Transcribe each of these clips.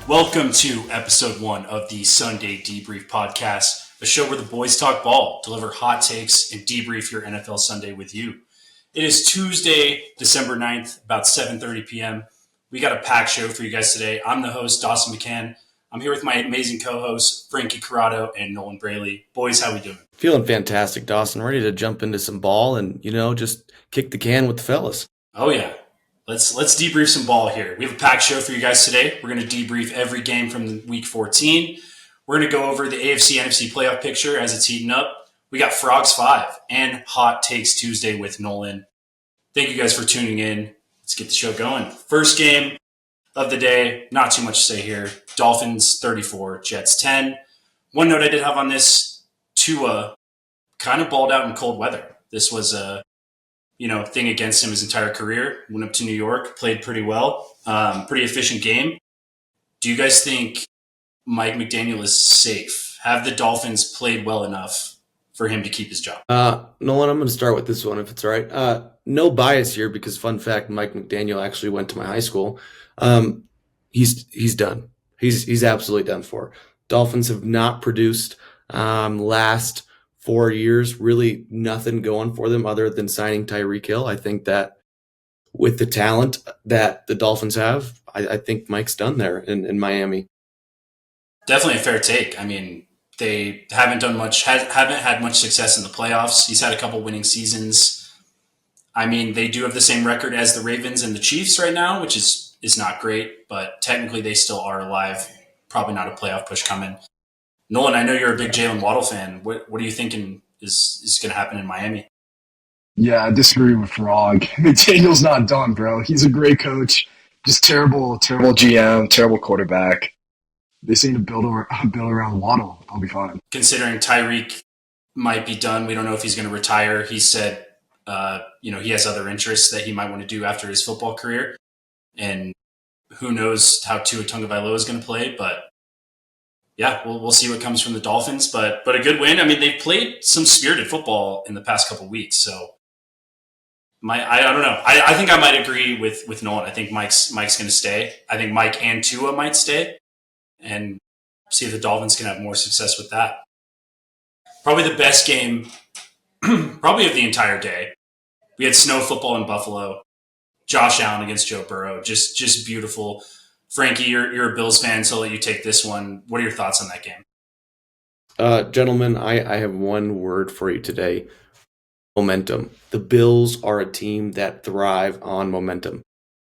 Welcome to episode 1 of the Sunday Debrief Podcast, a show where the boys talk ball, deliver hot takes, and debrief your NFL Sunday with you. It is Tuesday, December 9th, about 7:30 p.m. We got a packed show for you guys today. I'm the host, Dawson McCann. I'm here with my amazing co-hosts, Frankie Corrado and Nolan Braley. Boys, how we doing? Feeling fantastic, Dawson. Ready to jump into some ball and, just kick the can with the fellas. Oh, yeah. Let's debrief some ball here. We have a packed show for you guys today. We're going to debrief every game from week 14. We're going to go over the AFC NFC playoff picture as it's heating up. We got Frogs 5 and Hot Takes Tuesday with Nolan. Thank you guys for tuning in. Let's get the show going. First game of the day, not too much to say here. Dolphins 34, Jets 10. One note I did have on this, Tua kind of balled out in cold weather. This was a thing against him his entire career. Went up to New York, played pretty well. Pretty efficient game. Do you guys think Mike McDaniel is safe? Have the Dolphins played well enough for him to keep his job? Nolan, I'm going to start with this one if it's all right. No bias here because, fun fact, Mike McDaniel actually went to my high school. He's done. He's absolutely done for. Dolphins have not produced last 4 years, really nothing going for them other than signing Tyreek Hill. I think that with the talent that the Dolphins have, I think Mike's done there in Miami. Definitely a fair take. I mean, they haven't done much, haven't had much success in the playoffs. He's had a couple winning seasons. I mean, they do have the same record as the Ravens and the Chiefs right now, which is not great, but technically they still are alive. Probably not a playoff push coming. Nolan, I know you're a big Jalen Waddle fan. What are you thinking is going to happen in Miami? Yeah, I disagree with Frog. McDaniel's not done, bro. He's a great coach. Just terrible GM, terrible quarterback. They seem to build around Waddle. I'll be fine. Considering Tyreek might be done, we don't know if he's going to retire. He said, he has other interests that he might want to do after his football career. And who knows how Tua Tagovailoa is going to play, but yeah, we'll see what comes from the Dolphins, but a good win. I mean, they've played some spirited football in the past couple of weeks, so I don't know. I think I might agree with Nolan. I think Mike's going to stay. I think Mike and Tua might stay, and see if the Dolphins can have more success with that. Probably the best game, probably of the entire day. We had snow football in Buffalo. Josh Allen against Joe Burrow, just beautiful. Frankie, you're a Bills fan, so I'll let you take this one. What are your thoughts on that game? Gentlemen, I have one word for you today. Momentum. The Bills are a team that thrive on momentum.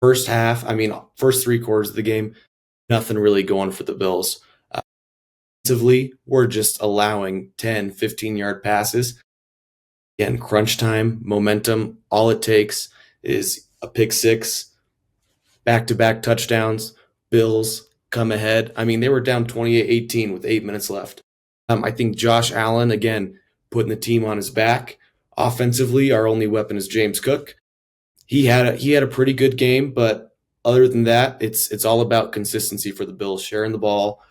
First 3 quarters of the game, nothing really going for the Bills. Offensively, we're just allowing 10, 15-yard passes. Again, crunch time, momentum, all it takes is a pick six, back-to-back touchdowns. Bills come ahead. I mean, they were down 28-18 with 8 minutes left. I think Josh Allen, again, putting the team on his back. Offensively, our only weapon is James Cook. He had a pretty good game, but other than that, it's all about consistency for the Bills, sharing the ball.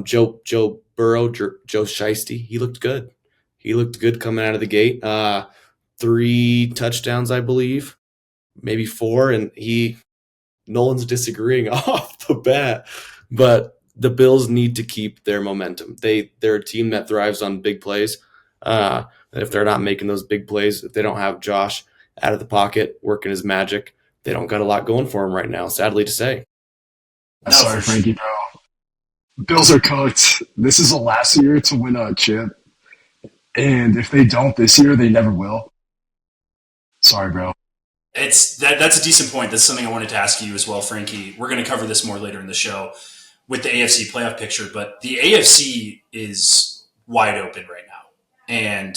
Joe Burrow, Joe Shiesty, he looked good. He looked good coming out of the gate. 3 touchdowns, I believe, maybe 4, and Nolan's disagreeing off the bat, but the Bills need to keep their momentum. They're a team that thrives on big plays. And if they're not making those big plays, if they don't have Josh out of the pocket working his magic, they don't got a lot going for him right now, sadly to say. Sorry, Frankie, bro. Bills are cooked. This is the last year to win a chip. And if they don't this year, they never will. Sorry, bro. That's a decent point. That's something I wanted to ask you as well, Frankie. We're going to cover this more later in the show with the AFC playoff picture, but the AFC is wide open right now. And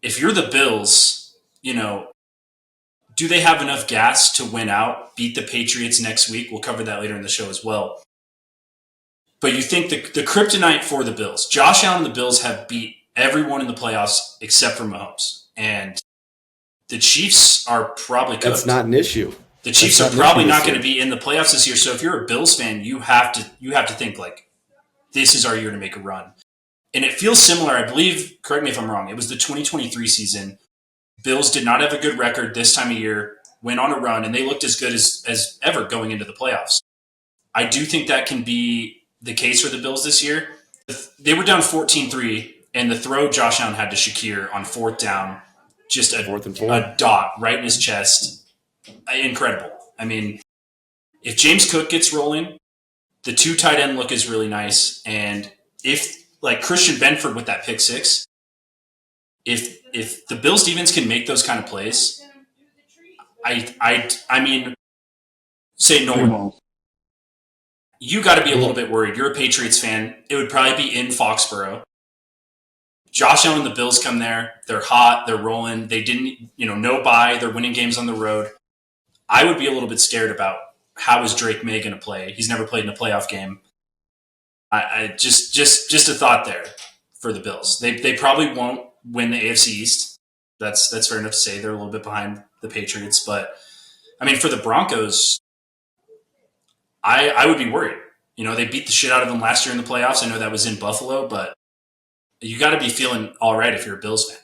if you're the Bills, do they have enough gas to win out, beat the Patriots next week? We'll cover that later in the show as well. But you think the kryptonite for the Bills, Josh Allen and the Bills have beat everyone in the playoffs except for Mahomes. And the Chiefs are probably cooked. That's not an issue. The Chiefs are probably not going to be in the playoffs this year. So if you're a Bills fan, you have to think like, this is our year to make a run. And it feels similar, I believe, correct me if I'm wrong, it was the 2023 season. Bills did not have a good record this time of year, went on a run, and they looked as good as ever going into the playoffs. I do think that can be the case for the Bills this year. They were down 14-3, and the throw Josh Allen had to Shakir on fourth down, just a dot right in his chest. Incredible. I mean, if James Cook gets rolling, the two tight end look is really nice. And if, like Christian Benford with that pick six, if the Bills defense can make those kind of plays, I mean, say Nolan, you got to be a little bit worried. You're a Patriots fan. It would probably be in Foxborough. Josh Allen and the Bills come there. They're hot. They're rolling. They didn't, no bye. They're winning games on the road. I would be a little bit scared about how is Drake May going to play. He's never played in a playoff game. I just a thought there for the Bills. They probably won't win the AFC East. That's fair enough to say. They're a little bit behind the Patriots, but I mean, for the Broncos, I would be worried. They beat the shit out of them last year in the playoffs. I know that was in Buffalo, but you got to be feeling all right if you're a Bills fan.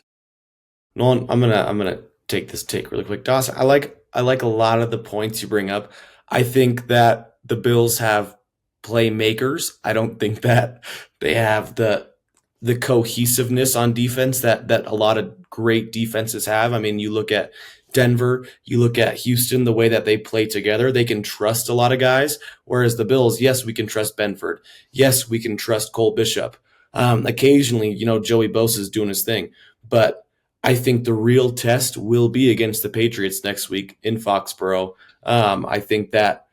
Nolan, I'm gonna take this take really quick. Dawson, I like a lot of the points you bring up. I think that the Bills have playmakers. I don't think that they have the cohesiveness on defense that a lot of great defenses have. I mean, you look at Denver, you look at Houston, the way that they play together, they can trust a lot of guys. Whereas the Bills, yes, we can trust Benford. Yes, we can trust Cole Bishop. Occasionally, Joey Bosa is doing his thing. But I think the real test will be against the Patriots next week in Foxborough. I think that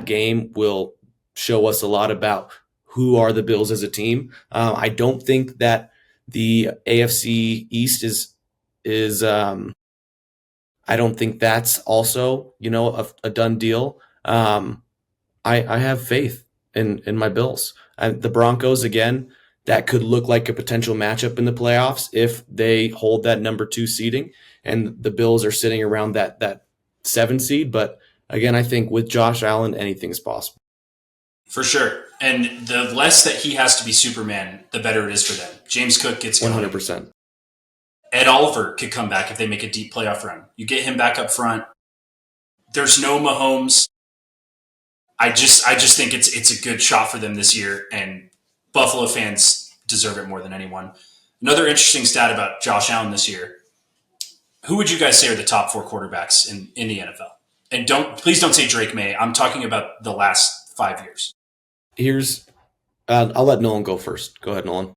game will show us a lot about who are the Bills as a team. I don't think that the AFC East is I don't think that's also, a done deal. I have faith in my Bills. The Broncos, again, that could look like a potential matchup in the playoffs if they hold that number 2 seeding and the Bills are sitting around that 7 seed. But again, I think with Josh Allen, anything's possible. For sure. And the less that he has to be Superman, the better it is for them. James Cook gets going. 100%. Ed Oliver could come back if they make a deep playoff run. You get him back up front. There's no Mahomes. I just think it's a good shot for them this year, and Buffalo fans deserve it more than anyone. Another interesting stat about Josh Allen this year. Who would you guys say are the top 4 quarterbacks in the NFL? And please don't say Drake May. I'm talking about the last 5 years. I'll let Nolan go first. Go ahead, Nolan.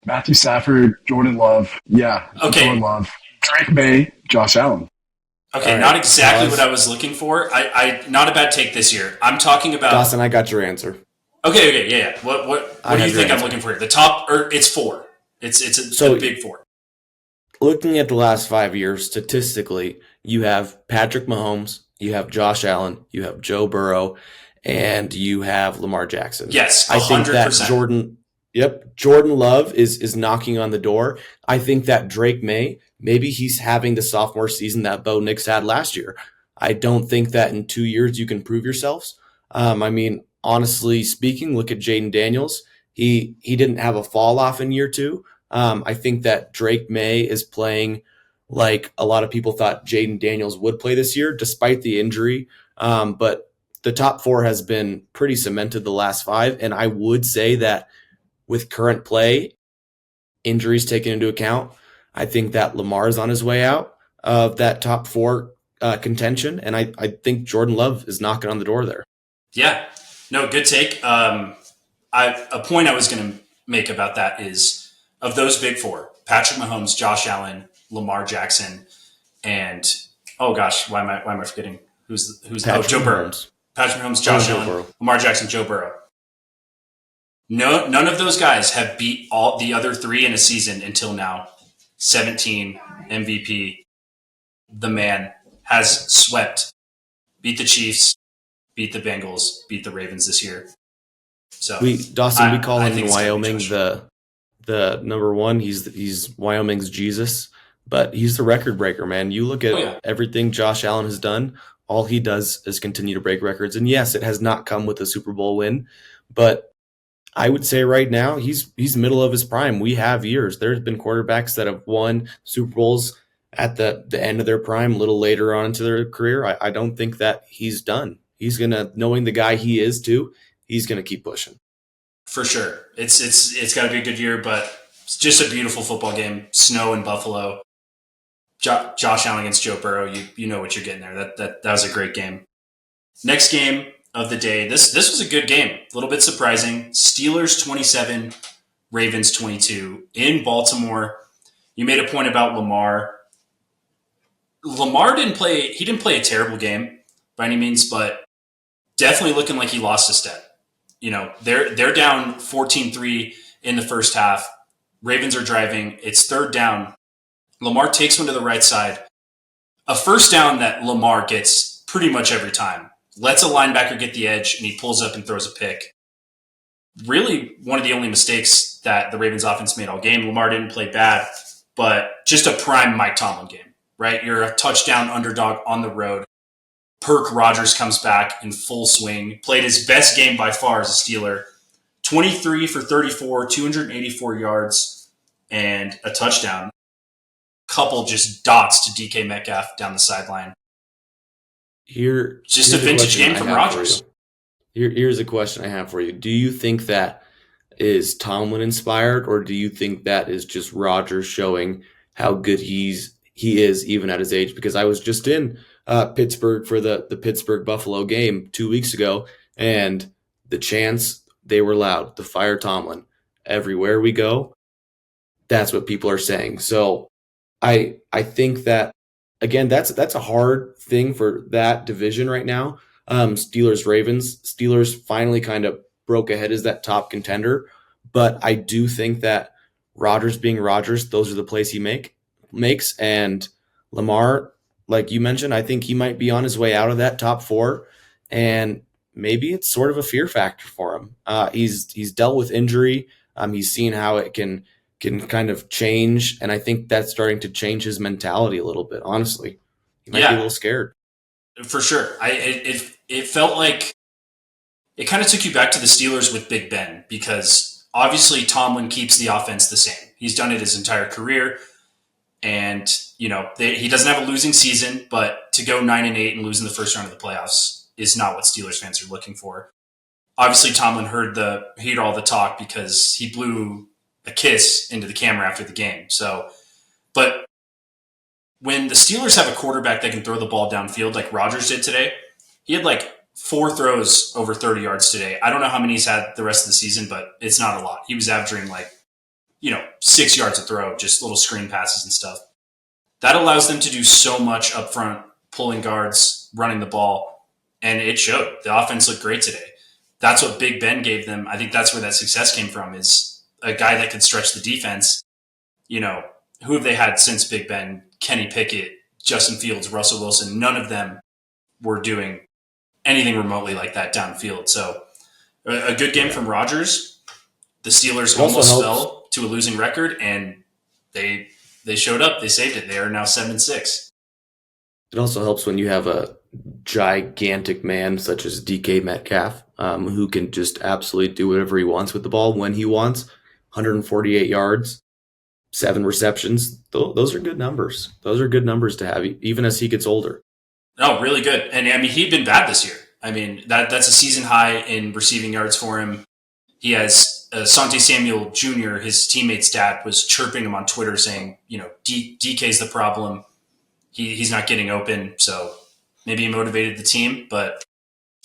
Matthew Stafford, Jordan Love. Yeah. Okay. Jordan Love. Drake May, Josh Allen. Okay, right. Not exactly what I was looking for. I not a bad take this year. I'm talking about Dawson. I got your answer. Okay, yeah. What do you think I'm looking for here? The top, or it's 4. It's a big 4. Looking at the last 5 years, statistically, you have Patrick Mahomes, you have Josh Allen, you have Joe Burrow, and you have Lamar Jackson. Yes, 100%. I think that Jordan Love is knocking on the door. I think that Drake May, maybe he's having the sophomore season that Bo Nix had last year. I don't think that in 2 years you can prove yourselves. I mean, honestly speaking, look at Jaden Daniels. He didn't have a fall off in year 2. I think that Drake May is playing like a lot of people thought Jaden Daniels would play this year, despite the injury. But the top 4 has been pretty cemented the last 5. And I would say that with current play, injuries taken into account, I think that Lamar's on his way out of that top 4 contention. And I think Jordan Love is knocking on the door there. Yeah. No, good take. A point I was going to make about that is, of those big 4, Patrick Mahomes, Josh Allen, Lamar Jackson, and oh gosh, why am I forgetting who's Joe Burrow. Patrick Mahomes, Josh Allen, Lamar Jackson, Joe Burrow. No, none of those guys have beat all the other 3 in a season until now. 17 MVP. The man has swept, beat the Chiefs, beat the Bengals, beat the Ravens this year. So we call him in Wyoming the number 1. He's Wyoming's Jesus, but he's the record breaker, man. You look at everything Josh Allen has done. All he does is continue to break records. And yes, it has not come with a Super Bowl win, but I would say right now he's middle of his prime. We have years. There's been quarterbacks that have won Super Bowls at the end of their prime, a little later on into their career. I don't think that he's done. he's going to, knowing the guy he is too, he's going to keep pushing. For sure. It's got to be a good year, but it's just a beautiful football game. Snow in Buffalo. Josh Allen against Joe Burrow. You know what you're getting there. That was a great game. Next game of the day. This was a good game. A little bit surprising. Steelers 27, Ravens 22 in Baltimore. You made a point about Lamar. Lamar didn't play a terrible game by any means, but definitely looking like he lost a step. You know, they're down 14-3 in the first half. Ravens are driving. It's third down. Lamar takes one to the right side. A first down that Lamar gets pretty much every time. Lets a linebacker get the edge, and he pulls up and throws a pick. Really one of the only mistakes that the Ravens offense made all game. Lamar didn't play bad, but just a prime Mike Tomlin game, right? You're a touchdown underdog on the road. Perk Rogers comes back in full swing. Played his best game by far as a Steeler. 23 for 34, 284 yards, and a touchdown. Couple just dots to DK Metcalf down the sideline. Just a vintage game from Rodgers. Here's a question I have for you. Do you think that is Tomlin inspired, or do you think that is just Rodgers showing how good he is even at his age? Because I was just in Pittsburgh for the Pittsburgh Buffalo game 2 weeks ago, and the chants, they were loud to fire Tomlin. Everywhere we go, that's what people are saying. So I think that, again, that's a hard thing for that division right now. Steelers, Ravens. Steelers finally kind of broke ahead as that top contender, but I do think that Rodgers being Rodgers, those are the plays he makes. And Lamar, like you mentioned, I think he might be on his way out of that top four, and maybe it's sort of a fear factor for him. He's dealt with injury. He's seen how it can kind of change, and I think that's starting to change his mentality a little bit. Honestly, he might be a little scared. For sure. It felt like it kind of took you back to the Steelers with Big Ben, because obviously Tomlin keeps the offense the same. He's done it his entire career, and he doesn't have a losing season, but to go 9-8 and lose in the first round of the playoffs is not what Steelers fans are looking for. Obviously, Tomlin heard all the talk because he blew a kiss into the camera after the game. So, but when the Steelers have a quarterback that can throw the ball downfield like Rodgers did today, he had like 4 throws over 30 yards today. I don't know how many he's had the rest of the season, but it's not a lot. He was averaging 6 yards a throw, just little screen passes and stuff. That allows them to do so much up front, pulling guards, running the ball, and it showed. The offense looked great today. That's what Big Ben gave them. I think that's where that success came from, is a guy that could stretch the defense. Who have they had since Big Ben? Kenny Pickett, Justin Fields, Russell Wilson. None of them were doing anything remotely like that downfield. So a good game from Rodgers. The Steelers almost fell to a losing record, and they showed up. They saved it. They are now 7-6. It also helps when you have a gigantic man such as DK Metcalf, who can just absolutely do whatever he wants with the ball when he wants. 148 yards, 7 receptions. Those are good numbers. Those are good numbers to have, even as he gets older. Oh, really good. And I mean, he'd been bad this year. I mean, that's a season high in receiving yards for him. He has Sante Samuel Jr., his teammate's dad, was chirping him on Twitter saying, DK's the problem. He's not getting open. So maybe he motivated the team, but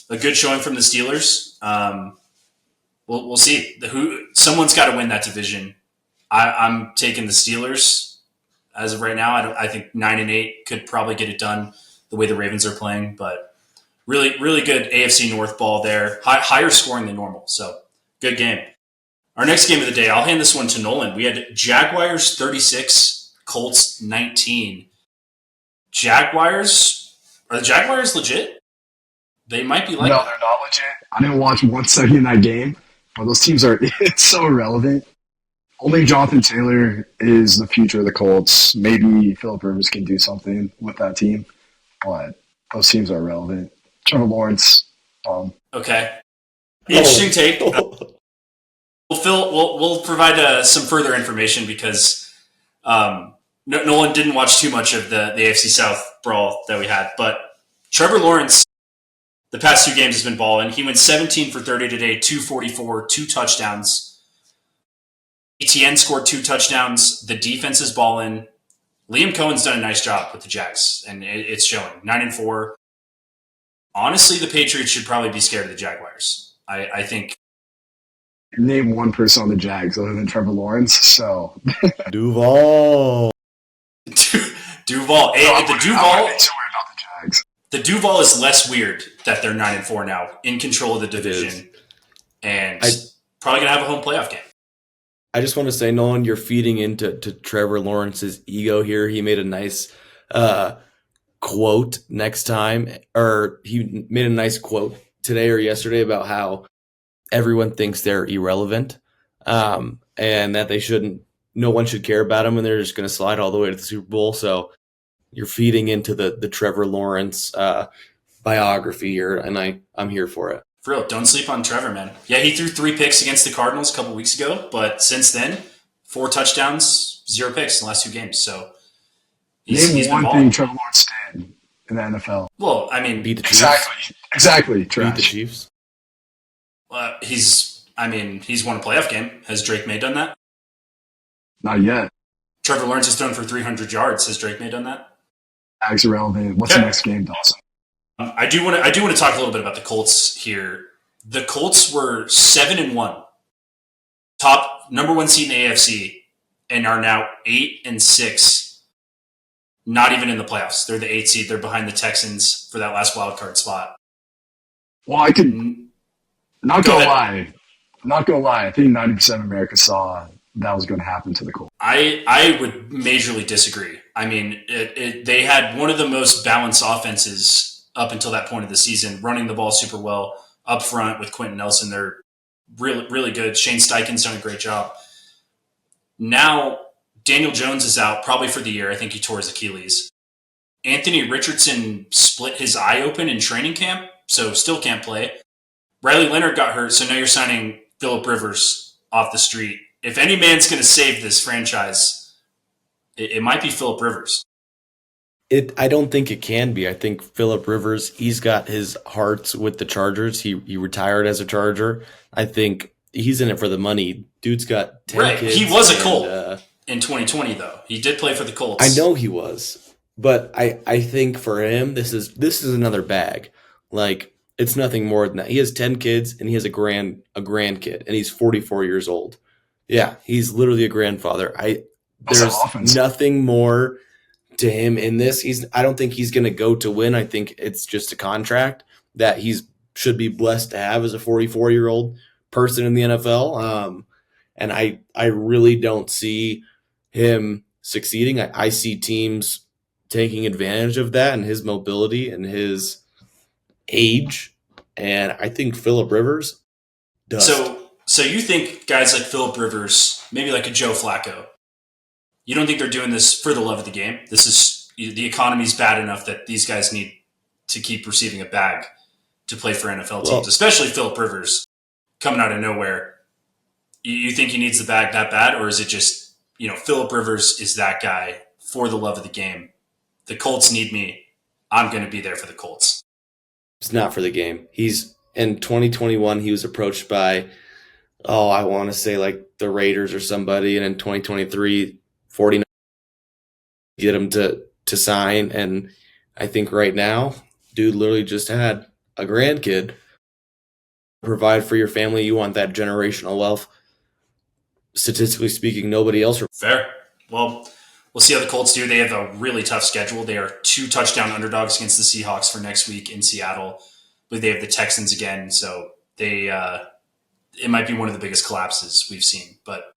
a good showing from the Steelers. We'll see. Someone's got to win that division. I'm taking the Steelers as of right now. I think 9-8 could probably get it done the way the Ravens are playing, but really, really good AFC North ball there. Higher scoring than normal, so good game. Our next game of the day, I'll hand this one to Nolan. We had Jaguars 36, Colts 19. Are the Jaguars legit? They might be like. No, they're not legit. I didn't watch 1 second in that game, but those teams it's so irrelevant. Only Jonathan Taylor is the future of the Colts. Maybe Phillip Rivers can do something with that team, but those teams are irrelevant. Trevor Lawrence. Okay. Interesting take. We'll provide some further information because Nolan didn't watch too much of the AFC South brawl that we had. But Trevor Lawrence, The past 2 games has been balling. He went 17 for 30 today, 244, 2 touchdowns. ETN scored 2 touchdowns. The defense is balling. Liam Cohen's done a nice job with the Jags, and it's showing. 9-4. Honestly, the Patriots should probably be scared of the Jaguars. I think. Name one person on the Jags other than Trevor Lawrence. So Duval. Duval. I wouldn't be too worried about the Jags. The Duval is less weird that they're 9-4 now, in control of the division, and probably gonna have a home playoff game. I just want to say, Nolan, you're feeding into Trevor Lawrence's ego here. He made a nice quote next time, or he made a nice quote today or yesterday about how everyone thinks they're irrelevant, and that no one should care about them, and they're just going to slide all the way to the Super Bowl. So you're feeding into the Trevor Lawrence biography here, and I'm here for it. For real, don't sleep on Trevor, man. Yeah, he threw 3 picks against the Cardinals a couple weeks ago, but since then, 4 touchdowns, 0 picks in the last 2 games. So he's one thing Trevor Lawrence did in the NFL. Well, I mean, beat the Chiefs. Exactly. Trash. Beat the Chiefs. He's won a playoff game. Has Drake May done that? Not yet. Trevor Lawrence has thrown for 300 yards. Has Drake May done that? Jags irrelevant. What's the next game, Dawson? I do want to talk a little bit about the Colts here. The Colts were 7-1, top number 1 seed in the AFC, and are now 8-6. Not even in the playoffs. They're the 8th seed. They're behind the Texans for that last wild card spot. Well, I could not gonna lie. I think 90% of America saw that was going to happen to the Colts. I would majorly disagree. I mean, they had one of the most balanced offenses up until that point of the season, running the ball super well up front with Quentin Nelson. They're really, really good. Shane Steichen's done a great job. Now, Daniel Jones is out probably for the year. I think he tore his Achilles. Anthony Richardson split his eye open in training camp, so still can't play. Riley Leonard got hurt, so now you're signing Phillip Rivers off the street. If any man's going to save this franchise, it might be Phillip Rivers. I don't think it can be. I think Phillip Rivers, he's got his hearts with the Chargers. He retired as a Charger. I think he's in it for the money. Dude's got 10 kids. He was a Colt in 2020, though. He did play for the Colts. I know he was. But I think for him, this is another bag. Like, it's nothing more than that. He has 10 kids, and he has a grandkid, and he's 44 years old. Yeah, he's literally a grandfather. There's nothing more to him in this. I don't think he's going to go to win. I think it's just a contract that should be blessed to have as a 44-year-old person in the NFL. And I really don't see him succeeding. I see teams taking advantage of that and his mobility and his age. And I think Phillip Rivers does. So you think guys like Phillip Rivers, maybe like a Joe Flacco, you don't think they're doing this for the love of the game? The economy's bad enough that these guys need to keep receiving a bag to play for NFL teams, especially Phillip Rivers coming out of nowhere. You think he needs the bag that bad, or is it just, Phillip Rivers is that guy for the love of the game? The Colts need me. I'm going to be there for the Colts. It's not for the game. In 2021, he was approached by, I want to say like the Raiders or somebody, and in 2023, 49 get him to sign. And I think right now, dude literally just had a grandkid. Provide for your family. You want that generational wealth. Statistically speaking, nobody else. Fair. Well, we'll see how the Colts do. They have a really tough schedule. They are 2 touchdown underdogs against the Seahawks for next week in Seattle. But they have the Texans again, so it might be one of the biggest collapses we've seen. But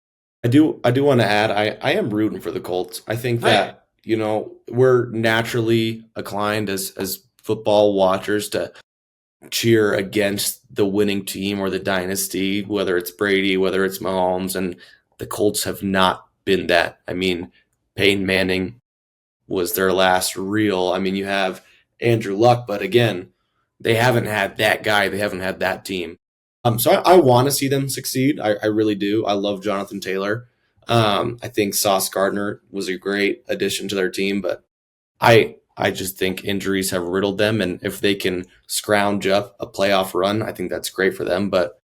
I do want to add, I am rooting for the Colts. I think that, we're naturally inclined as football watchers to cheer against the winning team or the dynasty, whether it's Brady, whether it's Mahomes, and the Colts have not been that. I mean, Peyton Manning was their last real. I mean, you have Andrew Luck, but again, they haven't had that guy. They haven't had that team. So I want to see them succeed. I really do. I love Jonathan Taylor. I think Sauce Gardner was a great addition to their team, but I I just think injuries have riddled them, and if they can scrounge up a playoff run, I think that's great for them. But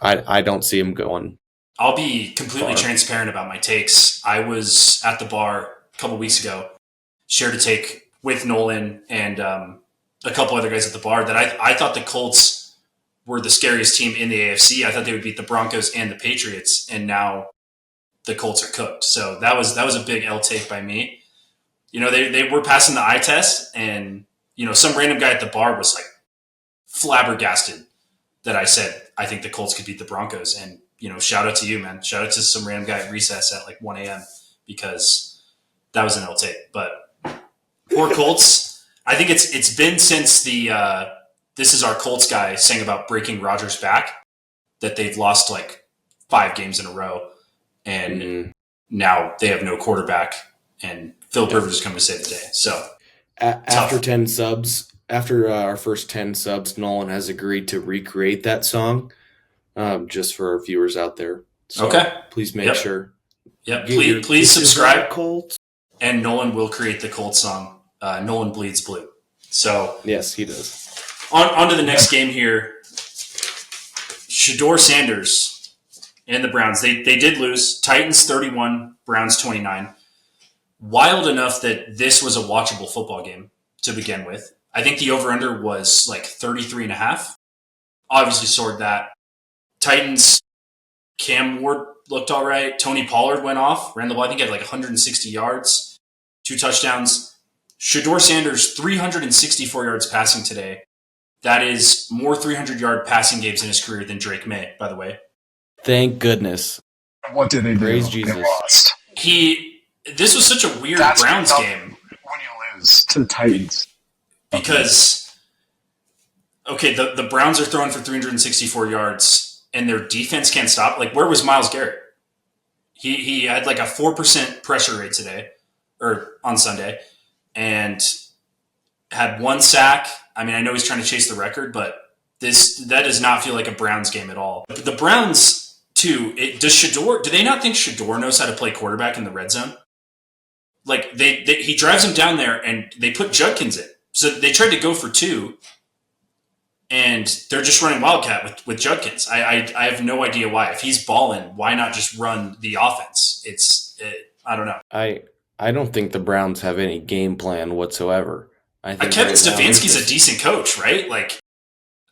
I don't see them going. I'll be completely far. transparent about my takes. I was at the bar a couple weeks ago, shared a take with Nolan and a couple other guys at the bar that I thought the Colts were the scariest team in the AFC. I thought they would beat the Broncos and the Patriots, and now the Colts are cooked. So that was a big L take by me. You know, they were passing the eye test, and you know, some random guy at the bar was like flabbergasted that I said I think the Colts could beat the Broncos. And you know, shout out to you, man. Shout out to some random guy at recess at like 1 a.m. because that was an L take. But poor Colts. I think it's been since the This Is Our Colts guy sang about breaking Rodgers' back that they've lost like 5 games in a row, and now they have no quarterback, and Phil Rivers is coming to save the day. So after 10 subs, after our first 10 subs, Nolan has agreed to recreate that song, just for our viewers out there. So okay, please make sure. Yep, please subscribe. Colts. And Nolan will create the Colts song. Nolan bleeds blue. So yes, he does. On to the next game here. Shedeur Sanders and the Browns. They did lose. Titans 31, Browns 29. Wild enough that this was a watchable football game to begin with. I think the over-under was like 33.5. Obviously soared that. Titans, Cam Ward looked all right. Tony Pollard went off. Ran the ball. I think he had like 160 yards. 2 touchdowns. Shedeur Sanders, 364 yards passing today. That is more 300-yard passing games in his career than Drake May, by the way. Thank goodness. What did they do? Praise Jesus. They lost. This was such a weird Browns game. When you lose to the Titans. Because, okay, the Browns are throwing for 364 yards, and their defense can't stop. Like, where was Myles Garrett? He had like a 4% pressure rate today, or on Sunday, and had 1 sack. I mean, I know he's trying to chase the record, but that does not feel like a Browns game at all. The Browns, too, do they not think Shedeur knows how to play quarterback in the red zone? Like, he drives him down there, and they put Judkins in. So they tried to go for 2, and they're just running Wildcat with Judkins. I have no idea why. If he's balling, why not just run the offense? I don't know. I don't think the Browns have any game plan whatsoever. I think Kevin Stefanski's a decent coach, right? Like,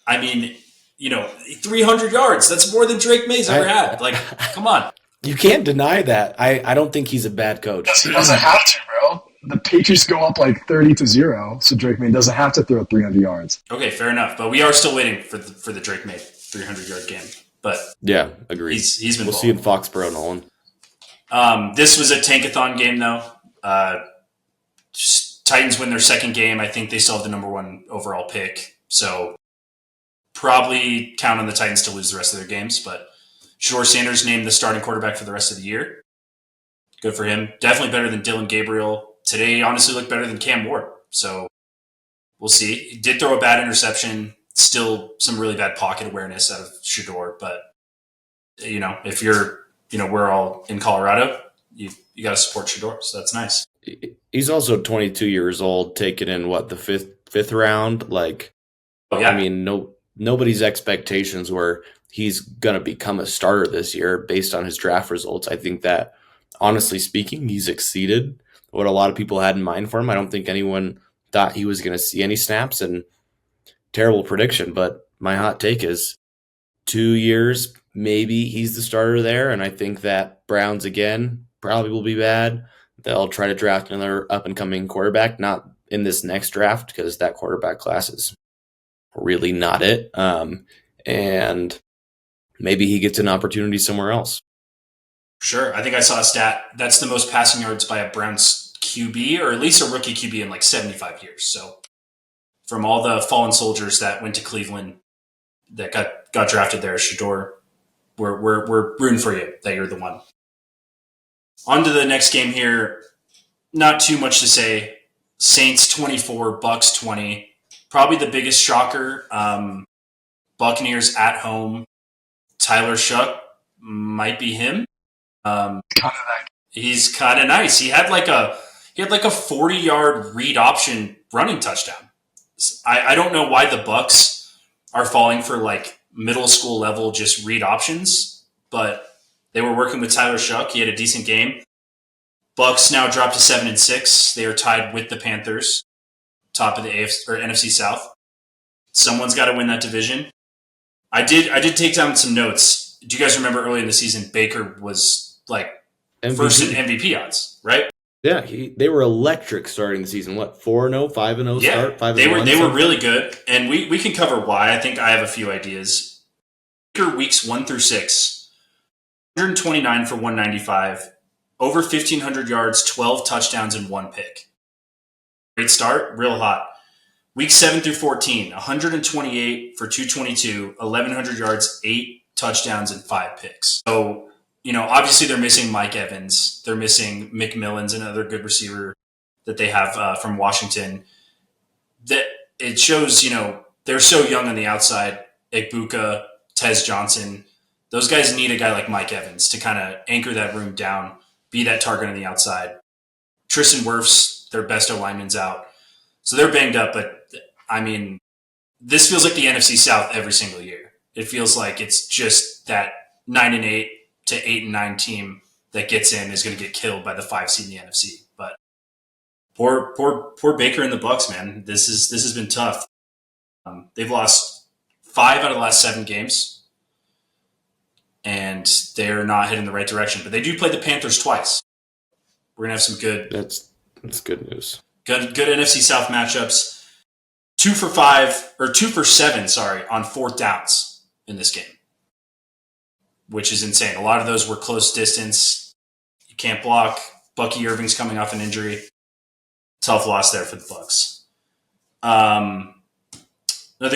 I mean, you know, 300 yards, that's more than Drake May's ever had. Like, come on. You can't deny that. I don't think he's a bad coach. He doesn't have to, bro. The Patriots go up like 30-0, so Drake May doesn't have to throw 300 yards. Okay, fair enough. But we are still waiting for the Drake May 300-yard game. But yeah, agreed. He's been. We'll see in Foxborough, Nolan. This was a tankathon game, though. Titans win their second game. I think they still have the number 1 overall pick. So probably count on the Titans to lose the rest of their games. But Shedeur Sanders named the starting quarterback for the rest of the year. Good for him. Definitely better than Dylan Gabriel. Today, honestly, looked better than Cam Ward. So we'll see. He did throw a bad interception. Still some really bad pocket awareness out of Shedeur. But, you know, if we're all in Colorado, you got to support Shedeur. So that's nice. He's also 22 years old, taken in the fifth round. Like, yeah. I mean, nobody's expectations were he's gonna become a starter this year based on his draft results. I think that, honestly speaking, he's exceeded what a lot of people had in mind for him. I don't think anyone thought he was gonna see any snaps, and terrible prediction. But my hot take is 2 years, maybe he's the starter there, and I think that Browns again probably will be bad. They'll try to draft another up-and-coming quarterback, not in this next draft because that quarterback class is really not it. And maybe he gets an opportunity somewhere else. Sure. I think I saw a stat. That's the most passing yards by a Browns QB, or at least a rookie QB in like 75 years. So from all the fallen soldiers that went to Cleveland that got drafted there, Shedeur, we're rooting for you that you're the one. On to the next game here. Not too much to say. Saints 24, Bucks 20. Probably the biggest shocker. Buccaneers at home. Tyler Shuck might be him. He's kind of nice. He had He had like a 40-yard read option running touchdown. I don't know why the Bucks are falling for like middle school level just read options, but they were working with Tyler Shuck. He had a decent game. Bucks now dropped to 7-6. They are tied with the Panthers, top of the AFC or NFC South. Someone's got to win that division. I did take down some notes. Do you guys remember early in the season, Baker was like MVP. first in MVP odds, right? Yeah, they were electric starting the season. What, 4-0, 5-0 start? 5-1? They were really good, and we can cover why. I think I have a few ideas. Baker weeks 1 through 6, 129 for 195, over 1,500 yards, 12 touchdowns, and 1 pick. Great start, real hot. Week 7 through 14, 128 for 222, 1,100 yards, 8 touchdowns, and 5 picks. So, obviously they're missing Mike Evans. They're missing McMillan's another good receiver that they have from Washington. That it shows, they're so young on the outside. Egbuka, Tez Johnson, those guys need a guy like Mike Evans to kind of anchor that room down, be that target on the outside. Tristan Wirfs, their best O-lineman's out. So they're banged up, but I mean, this feels like the NFC South every single year. It feels like it's just that 9-8 to 8-9 team that gets in is going to get killed by the 5 seed in the NFC. But poor Baker and the Bucks, man. This has been tough. They've lost 5 out of the last 7 games, and they're not heading the right direction. But they do play the Panthers twice. We're gonna have some good. That's good news. Good NFC South matchups. 2 for 7, on 4th downs in this game, which is insane. A lot of those were close distance. You can't block. Bucky Irving's coming off an injury. Tough loss there for the Bucks. Another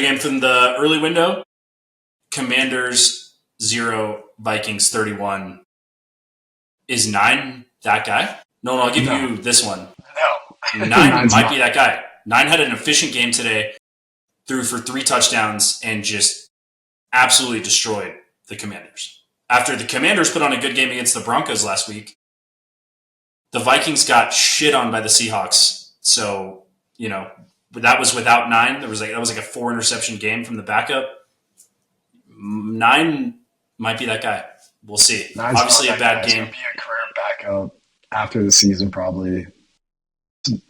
game from the early window. Commanders 0, Vikings 31. Is 9 that guy? No, I'll give you this one. No. 9 might be that guy. 9 had an efficient game today, threw for 3 touchdowns, and just absolutely destroyed the Commanders. After the Commanders put on a good game against the Broncos last week, the Vikings got shit on by the Seahawks. So, that was without 9. That was like a 4 interception game from the backup. 9 might be that guy. We'll see. Obviously, a bad game. He's going to be a career backup after the season, probably.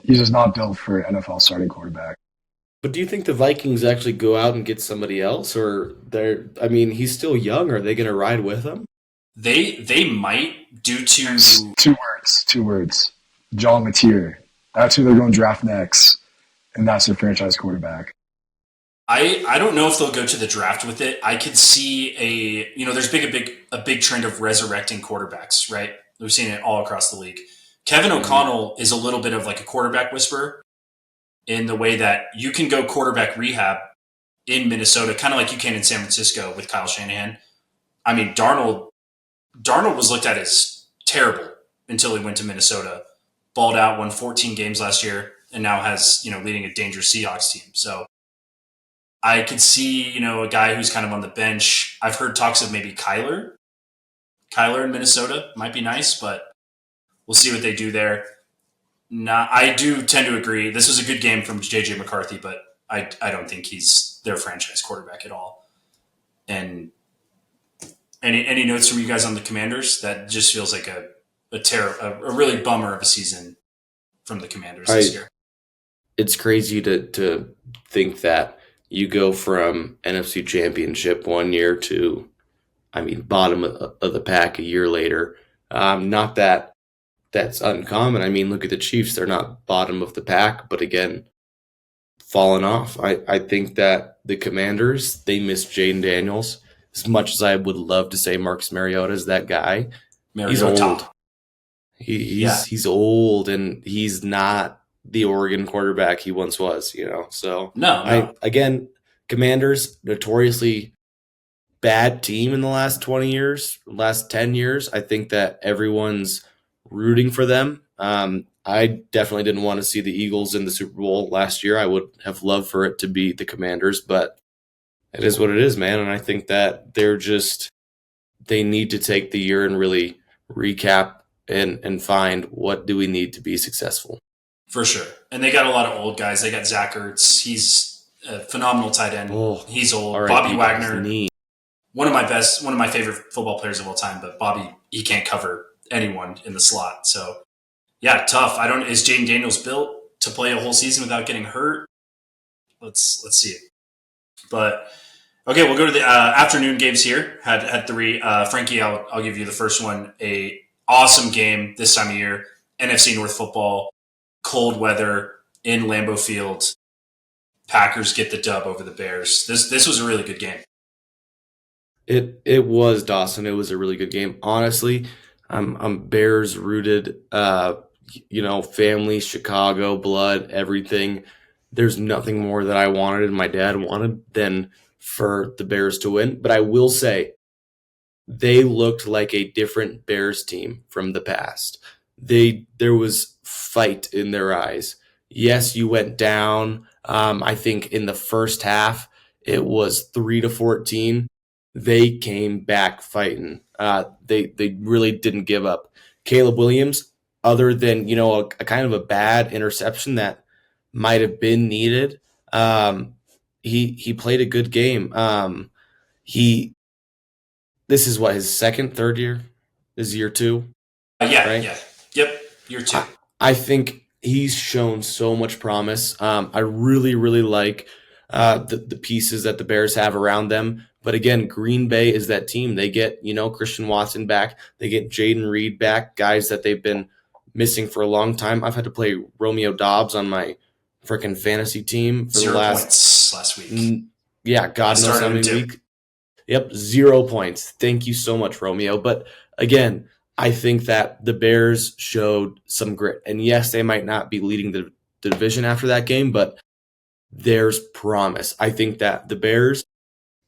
He's just not built for NFL starting quarterback. But do you think the Vikings actually go out and get somebody else, or he's still young? Are they going to ride with him? They might due to two words. John Mateer. That's who they're going to draft next, and that's their franchise quarterback. I don't know if they'll go to the draft with it. I could see there's a big trend of resurrecting quarterbacks, right? We've seen it all across the league. Kevin O'Connell is a little bit of like a quarterback whisperer in the way that you can go quarterback rehab in Minnesota, kind of like you can in San Francisco with Kyle Shanahan. I mean, Darnold was looked at as terrible until he went to Minnesota, balled out, won 14 games last year, and now has, leading a dangerous Seahawks team. So I could see, a guy who's kind of on the bench. I've heard talks of maybe Kyler in Minnesota might be nice, but we'll see what they do there. I do tend to agree. This was a good game from J.J. McCarthy, but I don't think he's their franchise quarterback at all. And any notes from you guys on the Commanders? That just feels like a really bummer of a season from the Commanders this year. It's crazy to think that you go from NFC Championship one year to, bottom of the pack a year later. Not that that's uncommon. Look at the Chiefs. They're not bottom of the pack, but again, fallen off. I think that the Commanders, they miss Jaden Daniels. As much as I would love to say Marcus Mariota is that guy, he's old. He's old, and he's not the Oregon quarterback he once was, So no. Again, Commanders, notoriously bad team in the last 20 years, last 10 years. I think that everyone's rooting for them. I definitely didn't want to see the Eagles in the Super Bowl last year. I would have loved for it to be the Commanders, but it is what it is, man. And I think that they need to take the year and really recap and find what do we need to be successful. For sure. And they got a lot of old guys. They got Zach Ertz. He's a phenomenal tight end. He's old. Bobby Wagner. One of my favorite football players of all time, but Bobby, he can't cover anyone in the slot. So yeah, tough. Is Jaden Daniels built to play a whole season without getting hurt? Let's see it. But okay, we'll go to the afternoon games here. Had three. Frankie, I'll give you the first one. A awesome game this time of year. NFC North football, cold weather in Lambeau Field. Packers get the dub over the Bears. This was a really good game. It was, Dawson. It was a really good game. Honestly, I'm Bears rooted. Family, Chicago, blood, everything. There's nothing more that I wanted and my dad wanted than for the Bears to win. But I will say, they looked like a different Bears team from the past. There was fight in their eyes. Yes, you went down. I think in the first half it was 3-14. They came back fighting. They really didn't give up. Caleb Williams, other than a kind of a bad interception that might have been needed, he played a good game. This is what, his third year? This is year 2? Right? Yeah. Yep, year 2. I think he's shown so much promise. I really, really like the pieces that the Bears have around them. But again, Green Bay is that team. They get, Christian Watson back. They get Jaden Reed back, guys that they've been missing for a long time. I've had to play Romeo Dobbs on my freaking fantasy team for 0 the points last week. Yeah, God knows how many weeks. Yep, 0 points. Thank you so much, Romeo. But again, I think that the Bears showed some grit. And yes, they might not be leading the division after that game, but there's promise. I think that the Bears,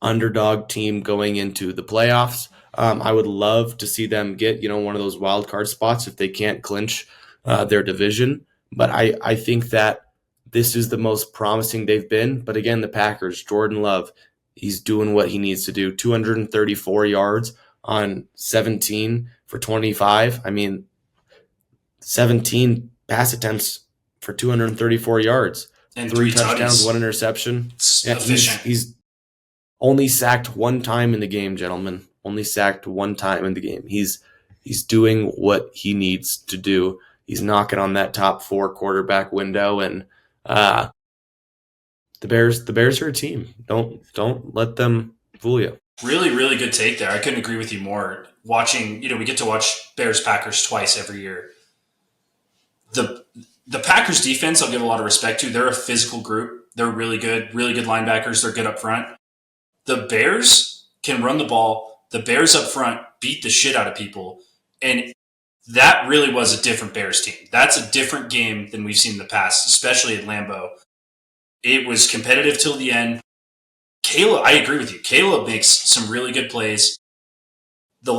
underdog team going into the playoffs, I would love to see them get, one of those wild card spots if they can't clinch their division. But I think that this is the most promising they've been. But again, the Packers, Jordan Love, he's doing what he needs to do. 234 yards on 17 for 25. 17 pass attempts for 234 yards. And 3 touchdowns, 1 interception. Yeah, he's only sacked 1 time in the game, gentlemen. Only sacked 1 time in the game. He's doing what he needs to do. He's knocking on that top 4 quarterback window, and the Bears are a team. Don't let them fool you. Really, really good take there. I couldn't agree with you more. Watching, we get to watch Bears Packers twice every year. The Packers defense, I'll give a lot of respect to. They're a physical group. They're really good linebackers. They're good up front. The Bears can run the ball. The Bears up front beat the shit out of people. And that really was a different Bears team. That's a different game than we've seen in the past, especially at Lambeau. It was competitive till the end. Caleb, I agree with you. Caleb makes some really good plays. The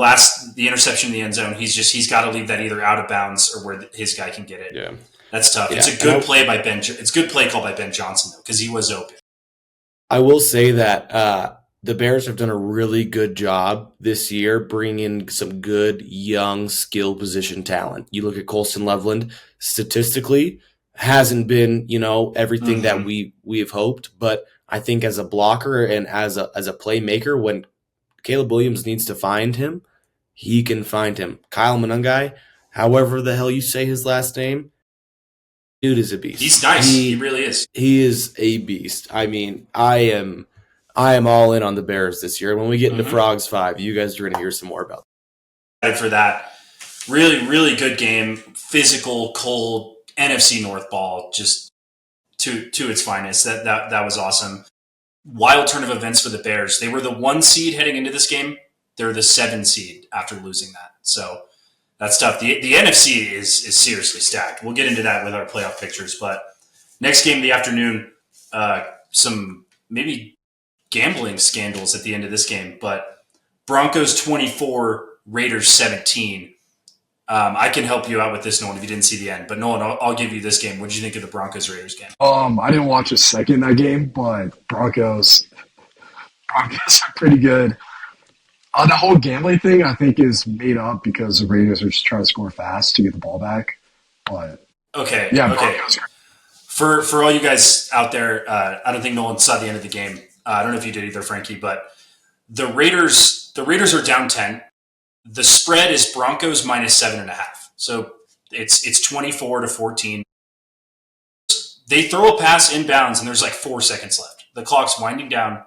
interception in the end zone, he's got to leave that either out of bounds or where his guy can get it. Yeah. That's tough. Yeah. It's a good play by Ben. It's a good play call by Ben Johnson, though, because he was open. I will say that the Bears have done a really good job this year bringing some good, young, skill position talent. You look at Colston Loveland, statistically, hasn't been, everything that we have hoped. But I think as a blocker and as a playmaker, when Caleb Williams needs to find him, he can find him. Kyle Monangai, however the hell you say his last name, dude is a beast. He's nice. He really is. He is a beast. I am all in on the Bears this year. When we get into Frogs 5, you guys are going to hear some more about that. For that, really, really good game. Physical, cold, NFC North ball, just to its finest. That was awesome. Wild turn of events for the Bears. They were the 1 seed heading into this game. They're the 7 seed after losing that. So that's tough. The NFC is seriously stacked. We'll get into that with our playoff pictures. But next game of the afternoon, some maybe gambling scandals at the end of this game. But Broncos 24, Raiders 17. I can help you out with this, Nolan, if you didn't see the end. But Nolan, I'll give you this game. What did you think of the Broncos-Raiders game? I didn't watch a second that game, but Broncos are pretty good. The whole gambling thing, I think, is made up because the Raiders are just trying to score fast to get the ball back. But Okay, yeah, okay. Broncos. For all you guys out there, I don't think Nolan saw the end of the game. I don't know if you did either, Frankie, but the Raiders are down 10. The spread is Broncos minus 7.5. So it's 24-14. They throw a pass inbounds and there's like 4 seconds left. The clock's winding down.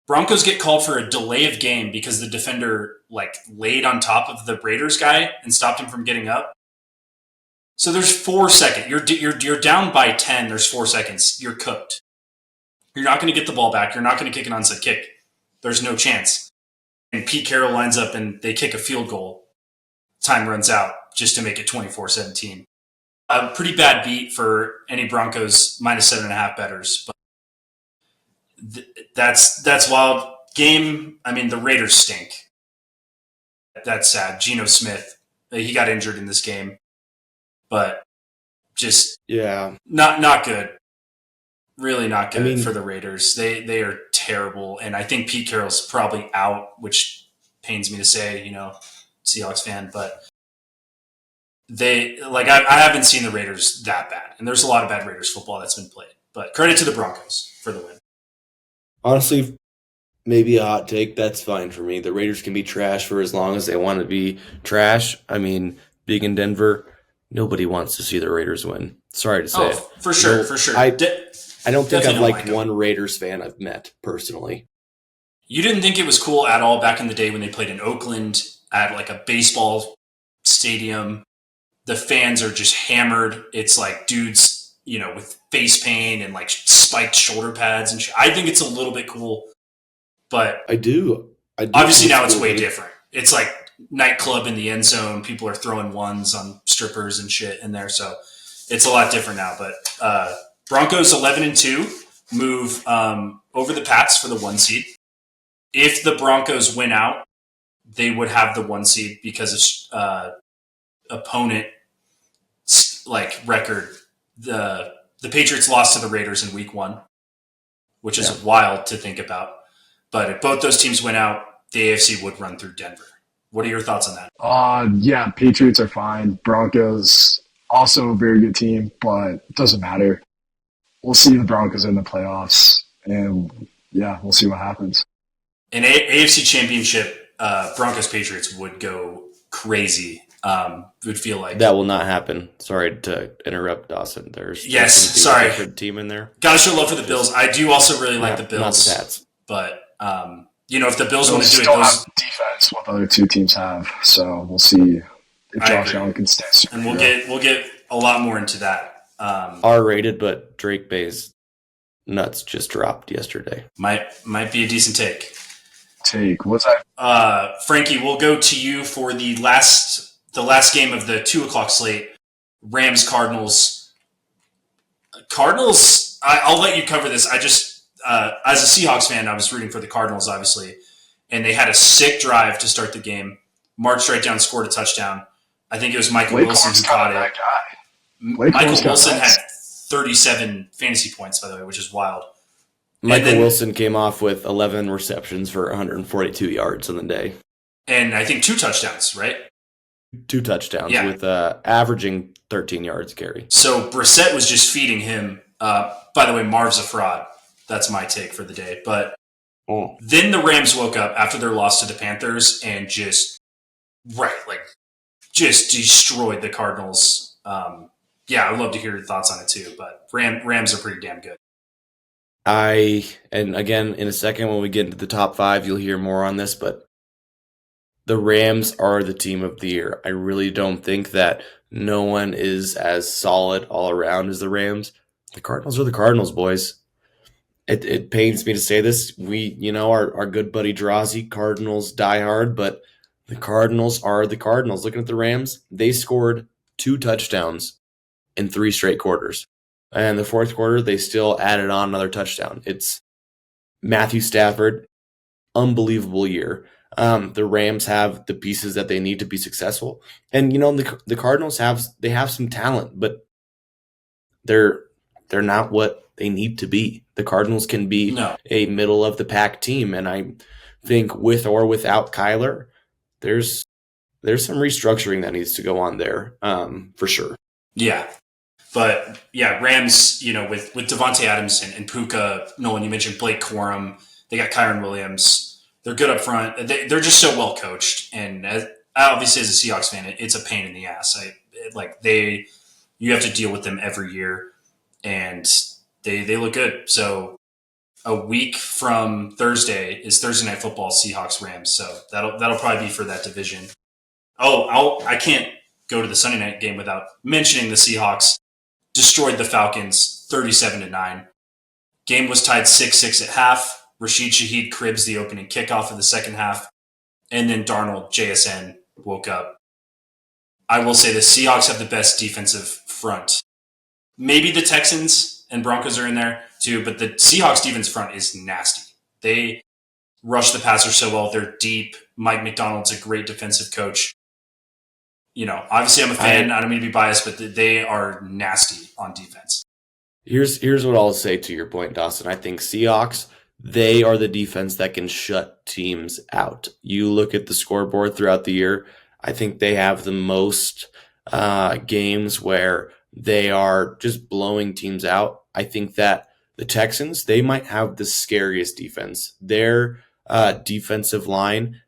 Broncos get called for a delay of game because the defender like laid on top of the Raiders guy and stopped him from getting up. So there's 4 seconds. You're down by 10. There's 4 seconds. You're cooked. You're not going to get the ball back. You're not going to kick an onside kick. There's no chance. And Pete Carroll lines up and they kick a field goal. Time runs out just to make it 24-17. A pretty bad beat for any Broncos minus 7.5 bettors. But that's wild. Game, I mean, the Raiders stink. That's sad. Geno Smith, he got injured in this game. But just not good. Really not good for the Raiders. They are terrible. And I think Pete Carroll's probably out, which pains me to say, Seahawks fan, but I haven't seen the Raiders that bad. And there's a lot of bad Raiders football that's been played. But credit to the Broncos for the win. Honestly, maybe a hot take. That's fine for me. The Raiders can be trash for as long as they want to be trash. I mean, being in Denver, nobody wants to see the Raiders win. Sorry to say it. For sure. I don't think I've liked like one Raiders fan I've met personally. You didn't think it was cool at all back in the day when they played in Oakland at like a baseball stadium. The fans are just hammered. It's like dudes, with face paint and like spiked shoulder pads and shit. I think it's a little bit cool, but I do obviously now it's way different. It's like nightclub in the end zone. People are throwing ones on strippers and shit in there. So it's a lot different now, but, Broncos 11-2 move over the Pats for the 1 seed. If the Broncos win out, they would have the 1 seed because of opponent record. The Patriots lost to the Raiders in week 1, which is wild to think about. But if both those teams win out, the AFC would run through Denver. What are your thoughts on that? Yeah, Patriots are fine. Broncos also a very good team, but it doesn't matter. We'll see the Broncos in the playoffs, and we'll see what happens. An AFC Championship, Broncos-Patriots would go crazy. It would feel like that will not happen. Sorry to interrupt, Dawson. There's sorry, different team in there. Gotta show love for the Bills. I do also really like the Bills, not the Pats. But if the Bills want to do it, still have defense what the other two teams have. So we'll see if Josh Allen can stay. And we'll get a lot more into that. R-rated, but Drake Bay's nuts just dropped yesterday. Might be a decent take. What's that? Frankie, we'll go to you for the last game of the 2:00 slate. Rams Cardinals. I'll let you cover this. I just as a Seahawks fan, I was rooting for the Cardinals, obviously, and they had a sick drive to start the game. Marched right down, scored a touchdown. I think it was Michael Wilson who caught it. Michael Wilson had 37 fantasy points, by the way, which is wild. Michael Wilson came off with 11 receptions for 142 yards on the day. And I think 2 touchdowns, right? 2 touchdowns with averaging 13 yards carry. So Brissett was just feeding him. By the way, Marv's a fraud. That's my take for the day. But then the Rams woke up after their loss to the Panthers and just destroyed the Cardinals. I'd love to hear your thoughts on it too, but Rams are pretty damn good. And again, in a second when we get into the top 5, you'll hear more on this, but the Rams are the team of the year. I really don't think that no one is as solid all around as the Rams. The Cardinals are the Cardinals, boys. It pains me to say this. We, our good buddy Drazi, Cardinals diehard, but the Cardinals are the Cardinals. Looking at the Rams, they scored 2 touchdowns in 3 straight quarters. And the 4th quarter, they still added on another touchdown. It's Matthew Stafford, unbelievable year. The Rams have the pieces that they need to be successful. And, the Cardinals have some talent, but they're not what they need to be. The Cardinals can be a middle of the pack team. And I think with or without Kyler, there's some restructuring that needs to go on there, for sure. Yeah. But yeah, Rams, with Devontae Adams and Puka, Nolan, you mentioned Blake Corum. They got Kyron Williams. They're good up front. They're just so well coached. And obviously, as a Seahawks fan, it's a pain in the ass. You have to deal with them every year, and they look good. So a week from Thursday is Thursday Night Football, Seahawks Rams. So that'll probably be for that division. I can't go to the Sunday night game without mentioning the Seahawks destroyed the Falcons 37-9. Game was tied 6-6 at half. Rashid Shaheed cribs the opening kickoff of the second half. And then Darnold, JSN, woke up. I will say the Seahawks have the best defensive front. Maybe the Texans and Broncos are in there too, but the Seahawks defense front is nasty. They rush the passer so well. They're deep. Mike McDonald's a great defensive coach. Obviously I'm a fan. I don't mean to be biased, but they are nasty on defense. Here's what I'll say to your point, Dawson. I think Seahawks, they are the defense that can shut teams out. You look at the scoreboard throughout the year, I think they have the most games where they are just blowing teams out. I think that the Texans, they might have the scariest defense. Their defensive line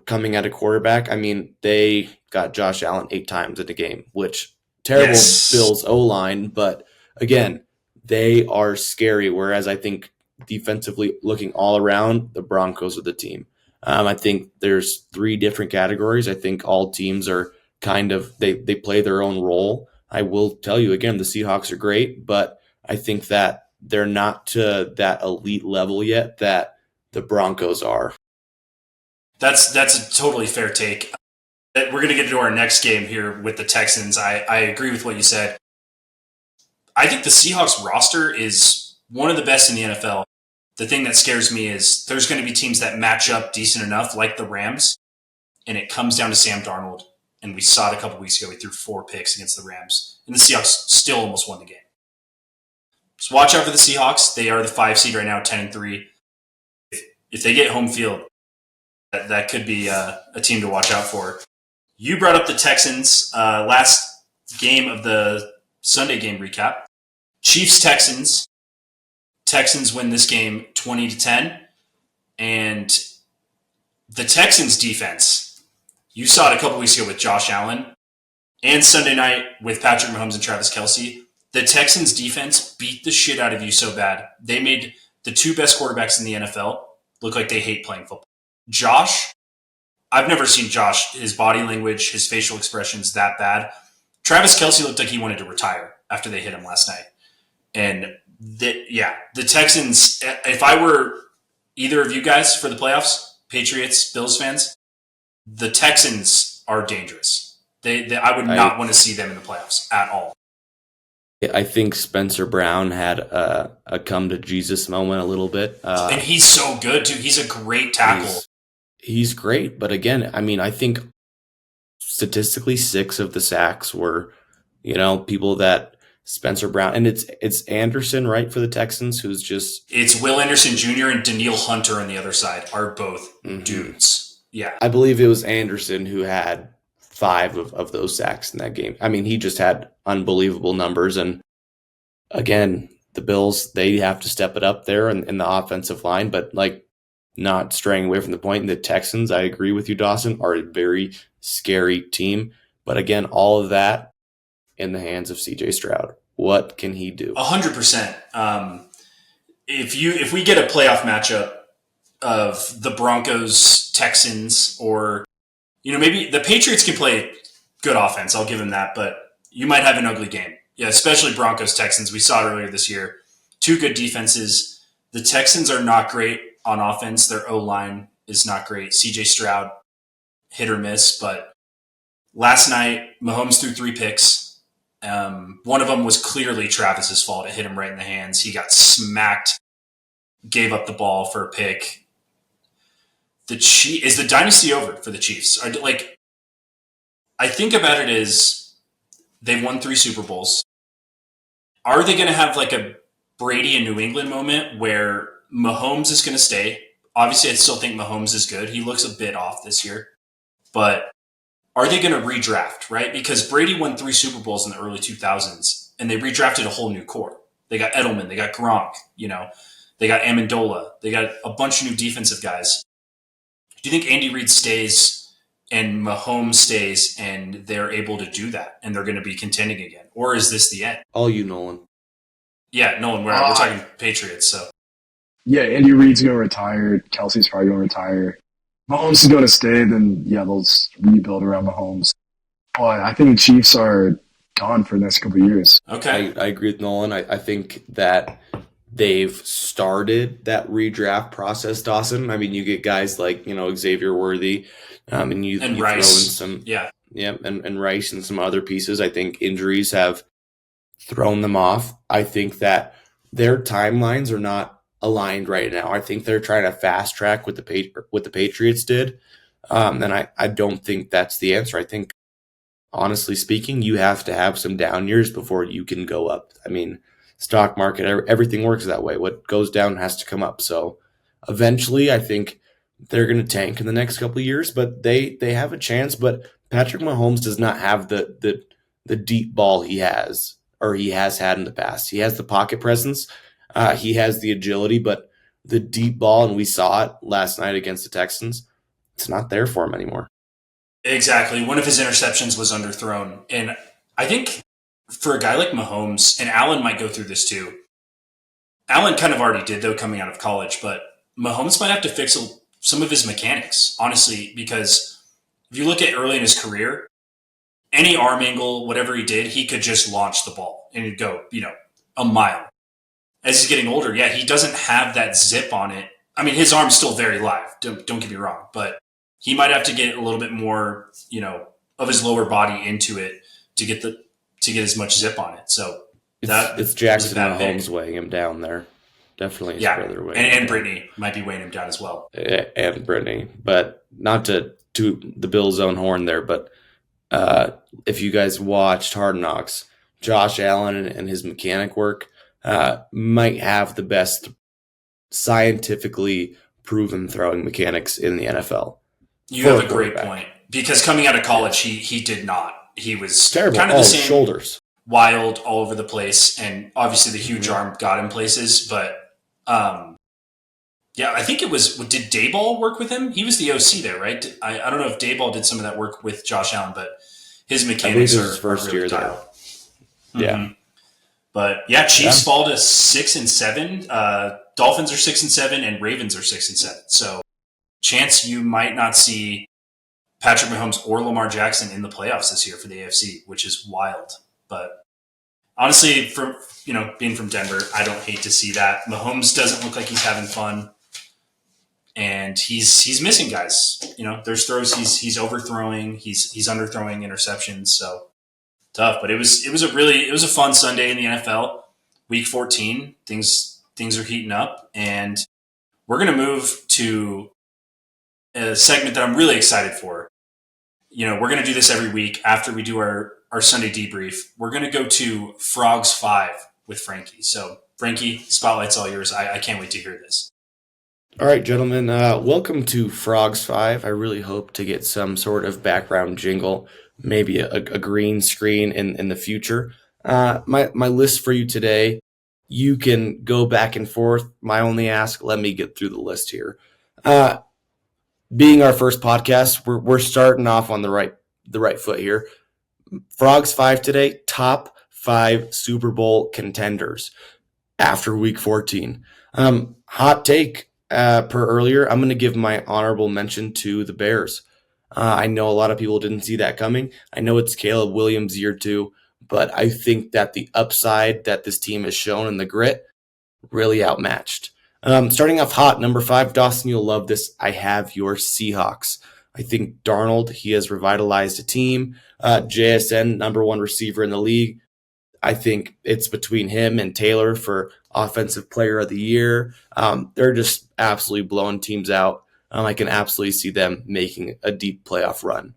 coming at a quarterback, they got Josh Allen 8 times in a game, which terrible Bills O-line, but again, they are scary, whereas I think defensively looking all around, the Broncos are the team. I think there's 3 different categories. I think all teams are they play their own role. I will tell you again, the Seahawks are great, but I think that they're not to that elite level yet that the Broncos are. That's a totally fair take. We're going to get into our next game here with the Texans. I agree with what you said. I think the Seahawks roster is one of the best in the NFL. The thing that scares me is there's going to be teams that match up decent enough, like the Rams, and it comes down to Sam Darnold. And we saw it a couple weeks ago. He threw 4 picks against the Rams, and the Seahawks still almost won the game. So watch out for the Seahawks. They are the 5 seed right now, 10-3. If they get home field, that could be a team to watch out for. You brought up the Texans. Last game of the Sunday game recap. Chiefs-Texans. Texans win this game 20-10. And the Texans defense, you saw it a couple weeks ago with Josh Allen and Sunday night with Patrick Mahomes and Travis Kelce. The Texans defense beat the shit out of you so bad. They made the 2 best quarterbacks in the NFL look like they hate playing football. Josh, I've never seen Josh, his body language, his facial expressions that bad. Travis Kelce looked like he wanted to retire after they hit him last night. And the Texans, if I were either of you guys for the playoffs, Patriots, Bills fans, the Texans are dangerous. I would not want to see them in the playoffs at all. I think Spencer Brown had a come to Jesus moment a little bit. And he's so good, too. He's a great tackle. He's great. But again, I think statistically 6 of the sacks were, people that Spencer Brown. And it's Anderson, right, for the Texans, who's just... It's Will Anderson Jr. and Daniil Hunter on the other side are both dudes. Yeah. I believe it was Anderson who had 5 of those sacks in that game. He just had unbelievable numbers. And again, the Bills, they have to step it up there in the offensive line, but not straying away from the point. And the Texans, I agree with you, Dawson, are a very scary team. But again, all of that in the hands of CJ Stroud. What can he do? 100%. If we get a playoff matchup of the Broncos, Texans, or maybe the Patriots can play good offense. I'll give them that, but you might have an ugly game. Yeah, especially Broncos, Texans. We saw it earlier this year. 2 good defenses. The Texans are not great on offense. Their O-line is not great. CJ Stroud, hit or miss, but last night, Mahomes threw 3 picks. One of them was clearly Travis's fault. It hit him right in the hands. He got smacked, gave up the ball for a pick. Is the dynasty over for the Chiefs? I think about it as they've won 3 Super Bowls. Are they going to have a Brady in New England moment where Mahomes is going to stay? Obviously, I still think Mahomes is good. He looks a bit off this year. But are they going to redraft, right? Because Brady won 3 Super Bowls in the early 2000s, and they redrafted a whole new core. They got Edelman, they got Gronk, they got Amendola, they got a bunch of new defensive guys. Do you think Andy Reid stays and Mahomes stays and they're able to do that and they're going to be contending again? Or is this the end? All you, Nolan. Yeah, Nolan, we're talking Patriots. So Yeah, Andy Reid's going to retire. Kelsey's probably going to retire. Mahomes is going to stay. Then, yeah, they'll rebuild around Mahomes. But I think the Chiefs are gone for the next couple of years. Okay. I agree with Nolan. I think that they've started that redraft process, Dawson. I mean, you get guys like, Xavier Worthy, and you And throw in Rice. some, Yeah. and Rice and some other pieces. I think injuries have thrown them off. I think that their timelines are not aligned right now. I think they're trying to fast track what the Patriots did, and I don't think that's the answer. I think, honestly speaking, you have to have some down years before you can go up. I mean, stock market, everything works that way. What goes down has to come up. So eventually, I think they're going to tank in the next couple of years, but they have a chance. But Patrick Mahomes does not have the deep ball he has had in the past. He has the pocket presence. He has the agility, but the deep ball, and we saw it last night against the Texans, it's not there for him anymore. Exactly. One of his interceptions was underthrown. And I think for a guy like Mahomes, and Allen might go through this too. Allen kind of already did, though, coming out of college, but Mahomes might have to fix some of his mechanics, honestly, because if you look at early in his career, any arm angle, whatever he did, he could just launch the ball and it'd go, a mile. As he's getting older, yeah, he doesn't have that zip on it. I mean, his arm's still very live, don't get me wrong, but he might have to get a little bit more, of his lower body into it to get as much zip on it. So it's Jackson Mahomes weighing him down there. Definitely his brother weighing him and down. Brittany might be weighing him down as well. And Brittany. But not to toot the Bills' own horn there, but if you guys watched Hard Knocks, Josh Allen and his mechanic work might have the best scientifically proven throwing mechanics in the NFL. You have a great point. Because coming out of college, he did not. He was terrible. Kind of the same, shoulders, wild all over the place, and obviously the huge arm got him places. But I think it was. Did Dayball work with him? He was the OC there, right? I don't know if Dayball did some of that work with Josh Allen, but his mechanics are his first really year there. Mm-hmm. Yeah, but Chiefs fall to 6-7. Dolphins are 6-7, and Ravens are 6-7. So, chance you might not see Patrick Mahomes or Lamar Jackson in the playoffs this year for the AFC, which is wild. But honestly, being from Denver, I don't hate to see that. Mahomes doesn't look like he's having fun, and he's missing guys. There's throws he's overthrowing, he's underthrowing interceptions. So tough. But it was a fun Sunday in the NFL. Week 14, things are heating up, and we're gonna move to a segment that I'm really excited for. We're going to do this every week after we do our Sunday debrief. We're going to go to Frogs 5 with Frankie. So, Frankie, spotlight's all yours. I can't wait to hear this. All right, gentlemen, welcome to Frogs 5. I really hope to get some sort of background jingle, maybe a green screen in the future. My list for you today, you can go back and forth. My only ask, let me get through the list here. Being our first podcast, we're starting off on the right foot here. Frogs 5 today, top 5 Super Bowl contenders after week 14. Hot take per earlier, I'm going to give my honorable mention to the Bears. I know a lot of people didn't see that coming. I know it's Caleb Williams year 2, but I think that the upside that this team has shown and the grit really outmatched. Starting off hot, number 5, Dawson, you'll love this. I have your Seahawks. I think Darnold, he has revitalized a team. JSN, number 1 receiver in the league. I think it's between him and Taylor for Offensive Player of the Year. They're just absolutely blowing teams out. I can absolutely see them making a deep playoff run.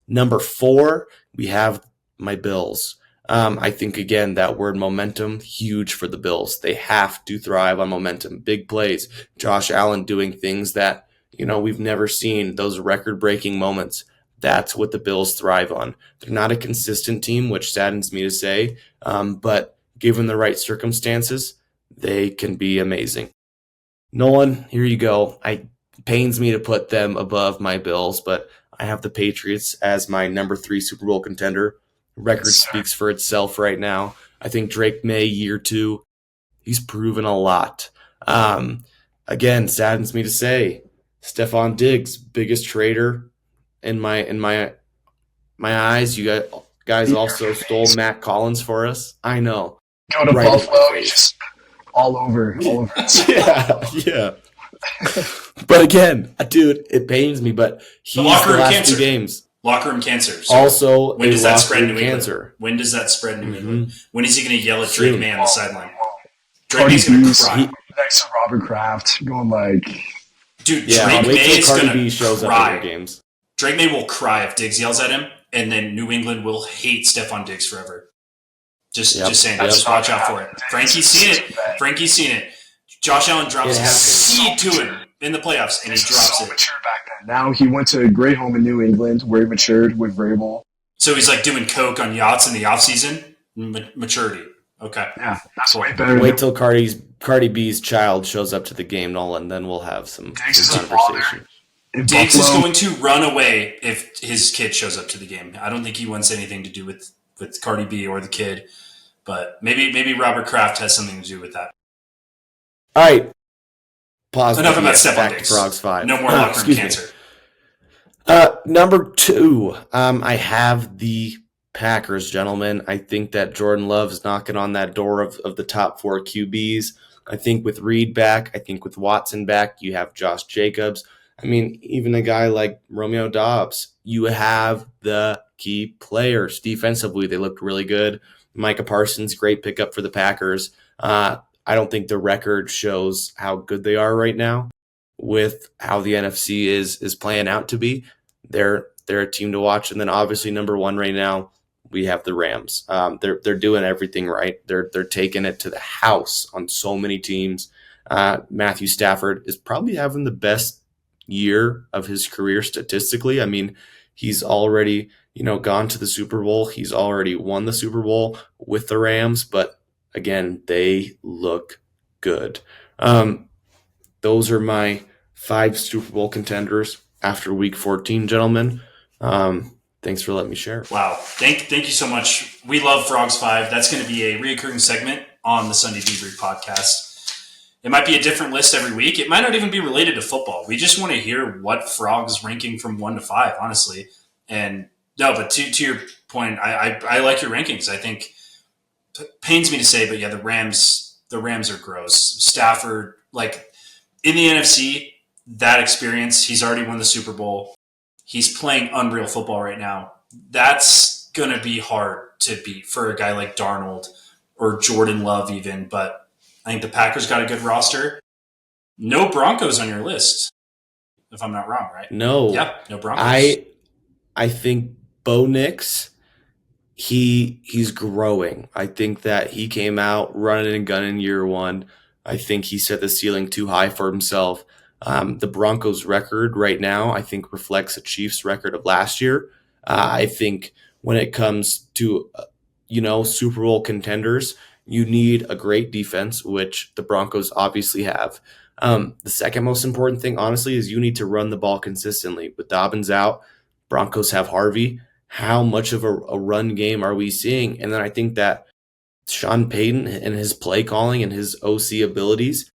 Number 4, we have my Bills. I think, again, that word momentum, huge for the Bills. They have to thrive on momentum. Big plays. Josh Allen doing things that, we've never seen, those record-breaking moments. That's what the Bills thrive on. They're not a consistent team, which saddens me to say, but given the right circumstances, they can be amazing. Nolan, here you go. It pains me to put them above my Bills, but I have the Patriots as my number 3 Super Bowl contender. Record speaks for itself right now. I think Drake May, year 2, he's proven a lot. Again, saddens me to say, Stephon Diggs, biggest trader in my eyes. You guys also stole Matt Collins for us. I know. Go to Buffalo, he's just all over. Yeah. But again, dude, it pains me. But he's the last 2 games. Locker room cancer. So also, when does that spread in New cancer. England? When does that spread in New England? When is he going to yell at Drake May on the sideline? Drake May's going to cry. Next to Robert Kraft, going like, dude, Drake May is going to cry. Games. Drake May will cry if Diggs yells at him, and then New England will hate Stephon Diggs forever. Just saying. Just watch out for it. Frankie's seen it. Josh Allen drops a seed to him in the playoffs, and he drops it. Mature back then. Now he went to a great home in New England where he matured with Vrabel. So he's like doing coke on yachts in the offseason? Maturity. Okay. Yeah, that's way better. Wait till Cardi B's child shows up to the game, Nolan, then we'll have some conversation. Diggs is going to run away if his kid shows up to the game. I don't think he wants anything to do with Cardi B or the kid, but maybe Robert Kraft has something to do with that. All right. Pause. Enough about Stephon Diggs. Frogs 5. No more locker room cancer. Number 2, I have the Packers, gentlemen. I think that Jordan Love's knocking on that door of the top 4 QBs. I think with Reed back, I think with Watson back, you have Josh Jacobs. I mean, even a guy like Romeo Doubs, you have the key players. Defensively, they looked really good. Micah Parsons, great pickup for the Packers. I don't think the record shows how good they are right now with how the NFC is playing out to be. They're a team to watch. And then obviously number 1 right now, we have the Rams. They're doing everything right. They're taking it to the house on so many teams. Matthew Stafford is probably having the best year of his career statistically. I mean, he's already, gone to the Super Bowl. He's already won the Super Bowl with the Rams, but again, they look good. Those are my 5 Super Bowl contenders after Week 14, gentlemen. Thanks for letting me share. Wow. Thank you so much. We love Frogs 5. That's going to be a reoccurring segment on the Sunday Debrief Podcast. It might be a different list every week. It might not even be related to football. We just want to hear what Frogs ranking from 1 to 5, honestly. And no, but to your point, I like your rankings. I think it pains me to say, but yeah, the Rams are gross. Stafford, like in the NFC, that experience, he's already won the Super Bowl. He's playing unreal football right now. That's going to be hard to beat for a guy like Darnold or Jordan Love even, but I think the Packers got a good roster. No Broncos on your list, if I'm not wrong, right? No. Yeah, no Broncos. I think Bo Nix, he's growing. I think that he came out running and gunning year 1. I think he set the ceiling too high for himself. The Broncos record right now, I think, reflects a Chiefs record of last year. I think when it comes to, Super Bowl contenders, you need a great defense, which the Broncos obviously have. The second most important thing, honestly, is you need to run the ball consistently. With Dobbins out, Broncos have Harvey. How much of a run game are we seeing? And then I think that Sean Payton and his play calling and his OC abilities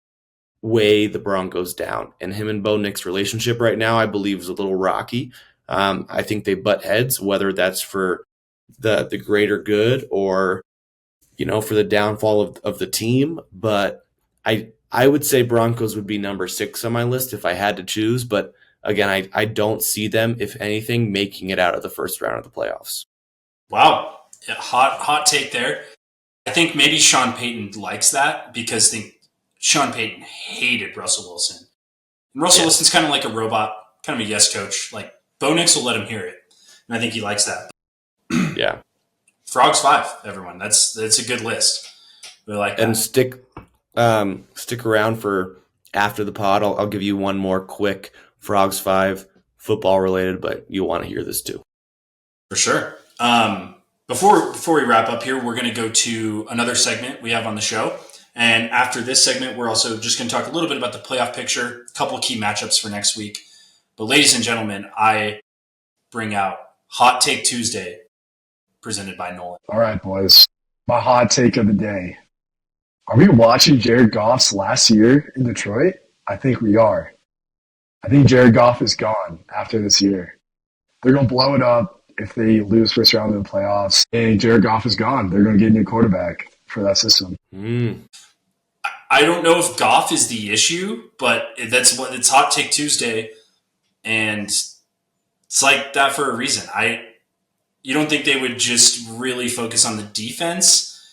weigh the Broncos down. And him and Bo Nix relationship right now, I believe, is a little rocky. I think they butt heads, whether that's for the greater good or, for the downfall of the team. But I would say Broncos would be number 6 on my list if I had to choose. But again, I don't see them, if anything, making it out of the first round of the playoffs. Wow. Yeah, hot take there. I think maybe Sean Payton likes that because Sean Payton hated Russell Wilson. And Russell Wilson's kind of like a robot, kind of a yes coach. Like, Bo Nix will let him hear it. And I think he likes that. Yeah. Frogs 5, everyone. That's a good list. We like that. And stick around for after the pod. I'll give you one more quick Frogs 5 football related, but you'll want to hear this too. For sure. Before we wrap up here, we're going to go to another segment we have on the show. And after this segment, we're also just going to talk a little bit about the playoff picture, a couple of key matchups for next week. But ladies and gentlemen, I bring out Hot Take Tuesday, presented by Nolan. All right, boys. My hot take of the day. Are we watching Jared Goff's last year in Detroit? I think we are. I think Jared Goff is gone after this year. They're going to blow it up if they lose first round of the playoffs. And Jared Goff is gone. They're going to get a new quarterback for that system. I don't know if Goff is the issue, but it's Hot Take Tuesday, and it's like that for a reason. You don't think they would just really focus on the defense?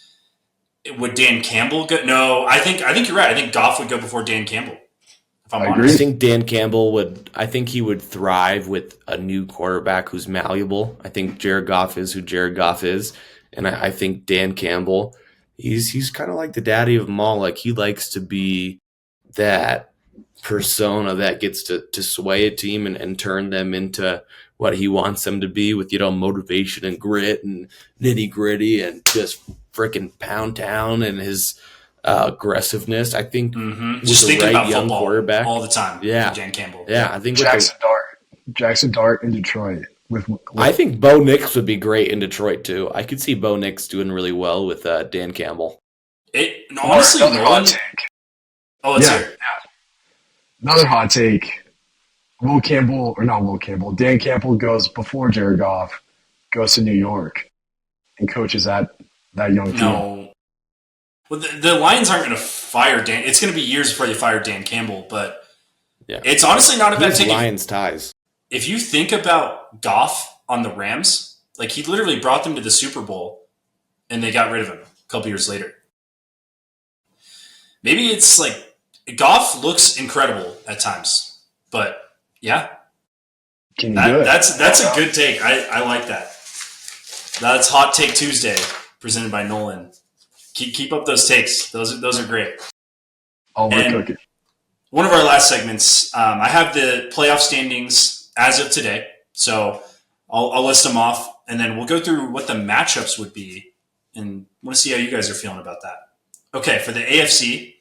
Would Dan Campbell go? No, I think you're right. I think Goff would go before Dan Campbell. If I'm honest. I think Dan Campbell would thrive with a new quarterback who's malleable. I think Jared Goff is who Jared Goff is, and I think Dan Campbell, he's kind of like the daddy of them all. Like, he likes to be that persona that gets to sway a team and turn them into what he wants them to be with, motivation and grit and nitty gritty and just freaking pound town and his aggressiveness. I think with just the thinking right about young football quarterback all the time. Yeah, Dan Campbell. Yeah, I think Jackson Dart in Detroit. I think Bo Nix would be great in Detroit too. I could see Bo Nix doing really well with Dan Campbell. Honestly, another hot take. Oh, let's hear it. Yeah. Another hot take. Dan Campbell goes before Jared Goff, goes to New York and coaches that young team. No. Well, the Lions aren't going to fire Dan. It's going to be years before they fire Dan Campbell, but it's honestly not a bad take. Lions ties. If you think about Goff on the Rams, like, he literally brought them to the Super Bowl and they got rid of him a couple years later. Maybe it's like Goff looks incredible at times, but yeah, Can you do it? That's a good take. I like that. That's Hot Take Tuesday, presented by Nolan. Keep up those takes. Those are great. We're cooking. One of our last segments, I have the playoff standings as of today, so I'll list them off, and then we'll go through what the matchups would be, and want to see how you guys are feeling about that. Okay, for the AFC,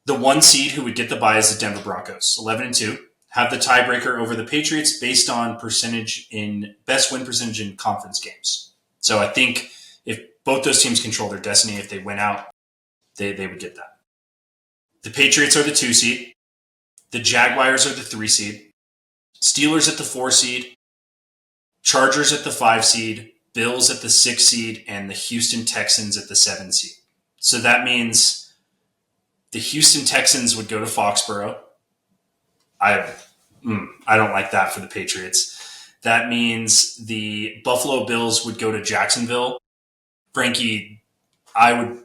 the 1 seed who would get the bye is the Denver Broncos, 11-2. Have the tiebreaker over the Patriots based on best win percentage in conference games. So I think if both those teams control their destiny, if they win out, they would get that. The Patriots are the 2 seed. The Jaguars are the 3 seed. Steelers at the 4 seed. Chargers at the 5 seed. Bills at the 6 seed. And the Houston Texans at the 7 seed. So that means the Houston Texans would go to Foxborough. I don't like that for the Patriots. That means the Buffalo Bills would go to Jacksonville. Frankie, I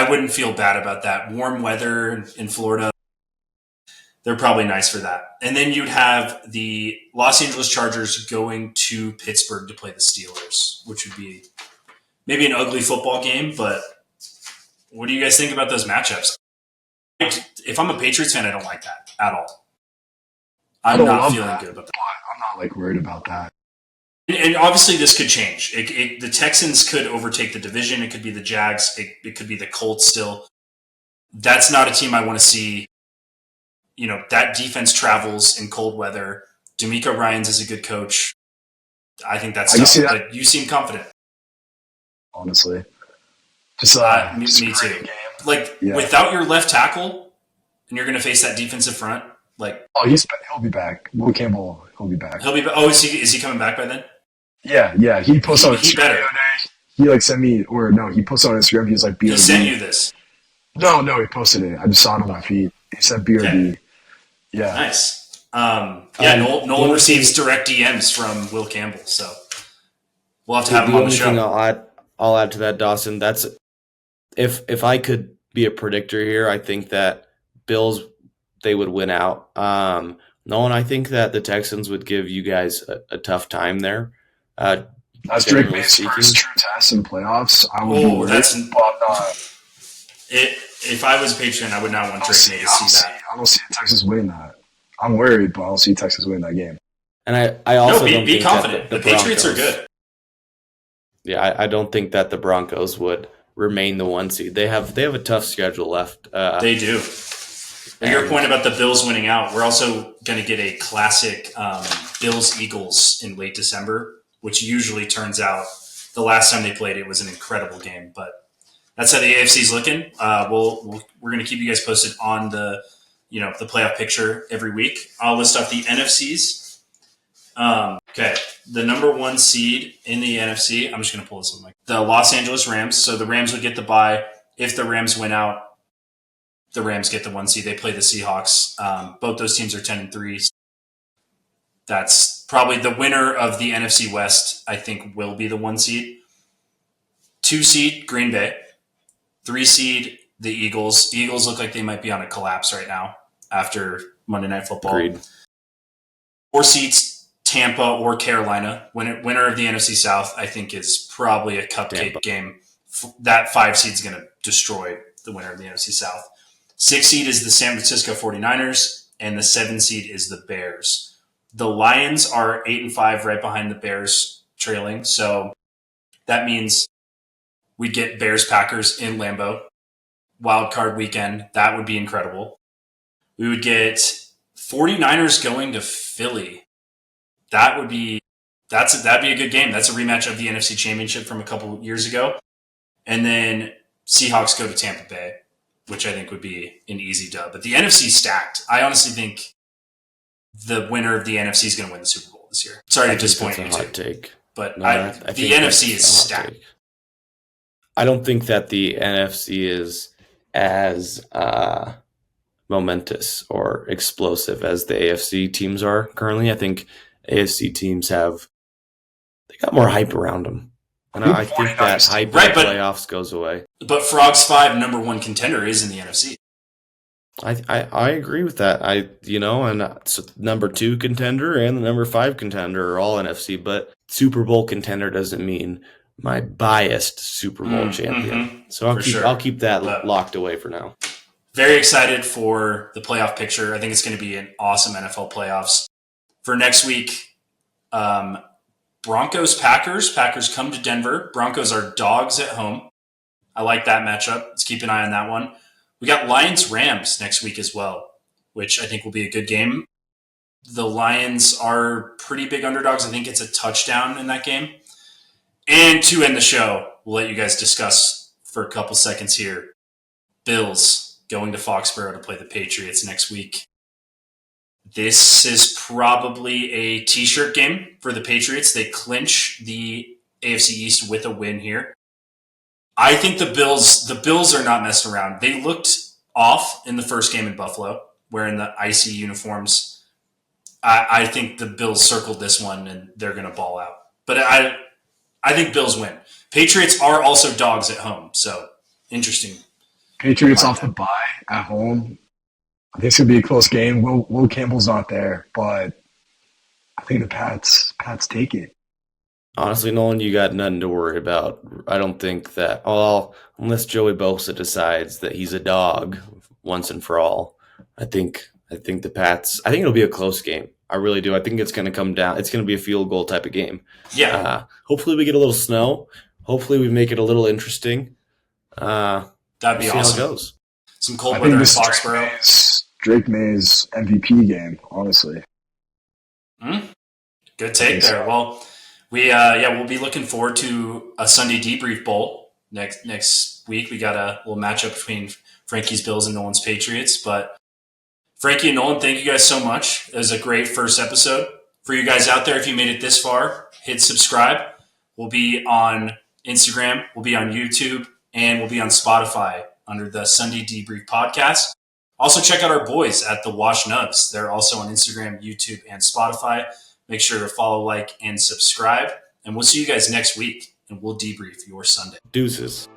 wouldn't feel bad about that. Warm weather in Florida, they're probably nice for that. And then you'd have the Los Angeles Chargers going to Pittsburgh to play the Steelers, which would be maybe an ugly football game, but what do you guys think about those matchups? If I'm a Patriots fan, I don't like that at all. I'm not feeling good about that. I'm not worried about that. And obviously this could change. The Texans could overtake the division. It could be the Jags. It could be the Colts still. That's not a team I want to see. That defense travels in cold weather. D'Amico Ryans is a good coach. I think that's tough. But you seem confident. Honestly. Me too. Without your left tackle, and you're going to face that defensive front, he'll be back. Will Campbell, he'll be back. He'll be back. Oh, is he coming back by then? Yeah. He posted on Instagram the better. other day. He sent me, he posted on Instagram. He was like, BRB. He sent you this. No, he posted it. I just saw it on my feed. He said BRB. Okay. Yeah. Nice. Nolan receives direct DMs from Will Campbell, so we'll have to have him on the show. The only thing I'll add to that, Dawson, that's if I could be a predictor here, I think that Bills, they would win out. Nolan, I think that the Texans would give you guys a tough time there. That's Drake generally May's speaking. first true test in playoffs. I would be worried, but I'm not. If I was a Patriot, I would not want Drake May to see that. I don't see Texas winning that. I'm worried, but I don't see Texas winning that game. And I also don't be think confident. That the Patriots are good. Yeah, I don't think that the Broncos would remain the 1 seed. They have a tough schedule left. They do. And your point about the Bills winning out, we're also going to get a classic Bills-Eagles in late December, which usually turns out the last time they played it was an incredible game. But that's how the AFC is looking. We're going to keep you guys posted on the playoff picture every week. I'll list off the NFCs. Okay, the number 1 seed in the NFC, I'm just going to pull this up. The Los Angeles Rams. So the Rams would get the bye. If the Rams win out, the Rams get the 1 seed. They play the Seahawks. Both those teams are 10-3. That's probably the winner of the NFC West, I think, will be the 1 seed. 2 seed, Green Bay. 3 seed, the Eagles. Eagles look like they might be on a collapse right now after Monday Night Football. Agreed. 4 seeds, Tampa or Carolina. Winner of the NFC South, I think, is probably a cupcake game. That 5 seed is going to destroy the winner of the NFC South. 6 seed is the San Francisco 49ers, and the 7 seed is the Bears. The Lions are 8-5, right behind the Bears trailing. So that means we get Bears-Packers in Lambeau. Wild card weekend. That would be incredible. We would get 49ers going to Philly. That'd be a good game. That's a rematch of the NFC Championship from a couple years ago. And then Seahawks go to Tampa Bay, which I think would be an easy dub. But the NFC's stacked. I honestly think the winner of the NFC is going to win the Super Bowl this year. Sorry to disappoint you too. Take. But No, the NFC is stacked. Take. I don't think that the NFC is as momentous or explosive as the AFC teams are currently. I think AFC teams they got more hype around them. And I think that hype in the playoffs goes away. But Frogs 5, number 1 contender, is in the NFC. I agree with that. And so number 2 contender and the number 5 contender are all NFC, but Super Bowl contender doesn't mean my biased Super Bowl champion. Mm-hmm. So I'll keep that locked away for now. Very excited for the playoff picture. I think it's going to be an awesome NFL playoffs. For next week, Broncos-Packers. Packers come to Denver. Broncos are dogs at home. I like that matchup. Let's keep an eye on that one. We got Lions-Rams next week as well, which I think will be a good game. The Lions are pretty big underdogs. I think it's a touchdown in that game. And to end the show, we'll let you guys discuss for a couple seconds here. Bills going to Foxborough to play the Patriots next week. This is probably a t-shirt game for the Patriots. They clinch the AFC East with a win here. I think the Bills are not messing around. They looked off in the first game in Buffalo, wearing the icy uniforms. I think the Bills circled this one and they're going to ball out. But I think Bills win. Patriots are also dogs at home, so interesting. Patriots off the bye at home. I think it's going to be a close game. Will Campbell's not there, but I think the Pats take it. Honestly, Nolan, you got nothing to worry about. I don't think that, unless Joey Bosa decides that he's a dog once and for all, I think the Pats, I think it'll be a close game. I really do. I think it's going to come down. It's going to be a field goal type of game. Yeah. Hopefully we get a little snow. Hopefully we make it a little interesting. That'd be awesome. See how it goes. Some cold weather in Foxborough. Drake May's MVP game, honestly. Good take there. Well, we'll be looking forward to a Sunday Debrief Bowl next week. We got a little matchup between Frankie's Bills and Nolan's Patriots. But Frankie and Nolan, thank you guys so much. It was a great first episode. For you guys out there, if you made it this far, hit subscribe. We'll be on Instagram, we'll be on YouTube, and we'll be on Spotify under the Sunday Debrief Podcast. Also, check out our boys at the Wash Nugs. They're also on Instagram, YouTube, and Spotify. Make sure to follow, like, and subscribe. And we'll see you guys next week, and we'll debrief your Sunday. Deuces.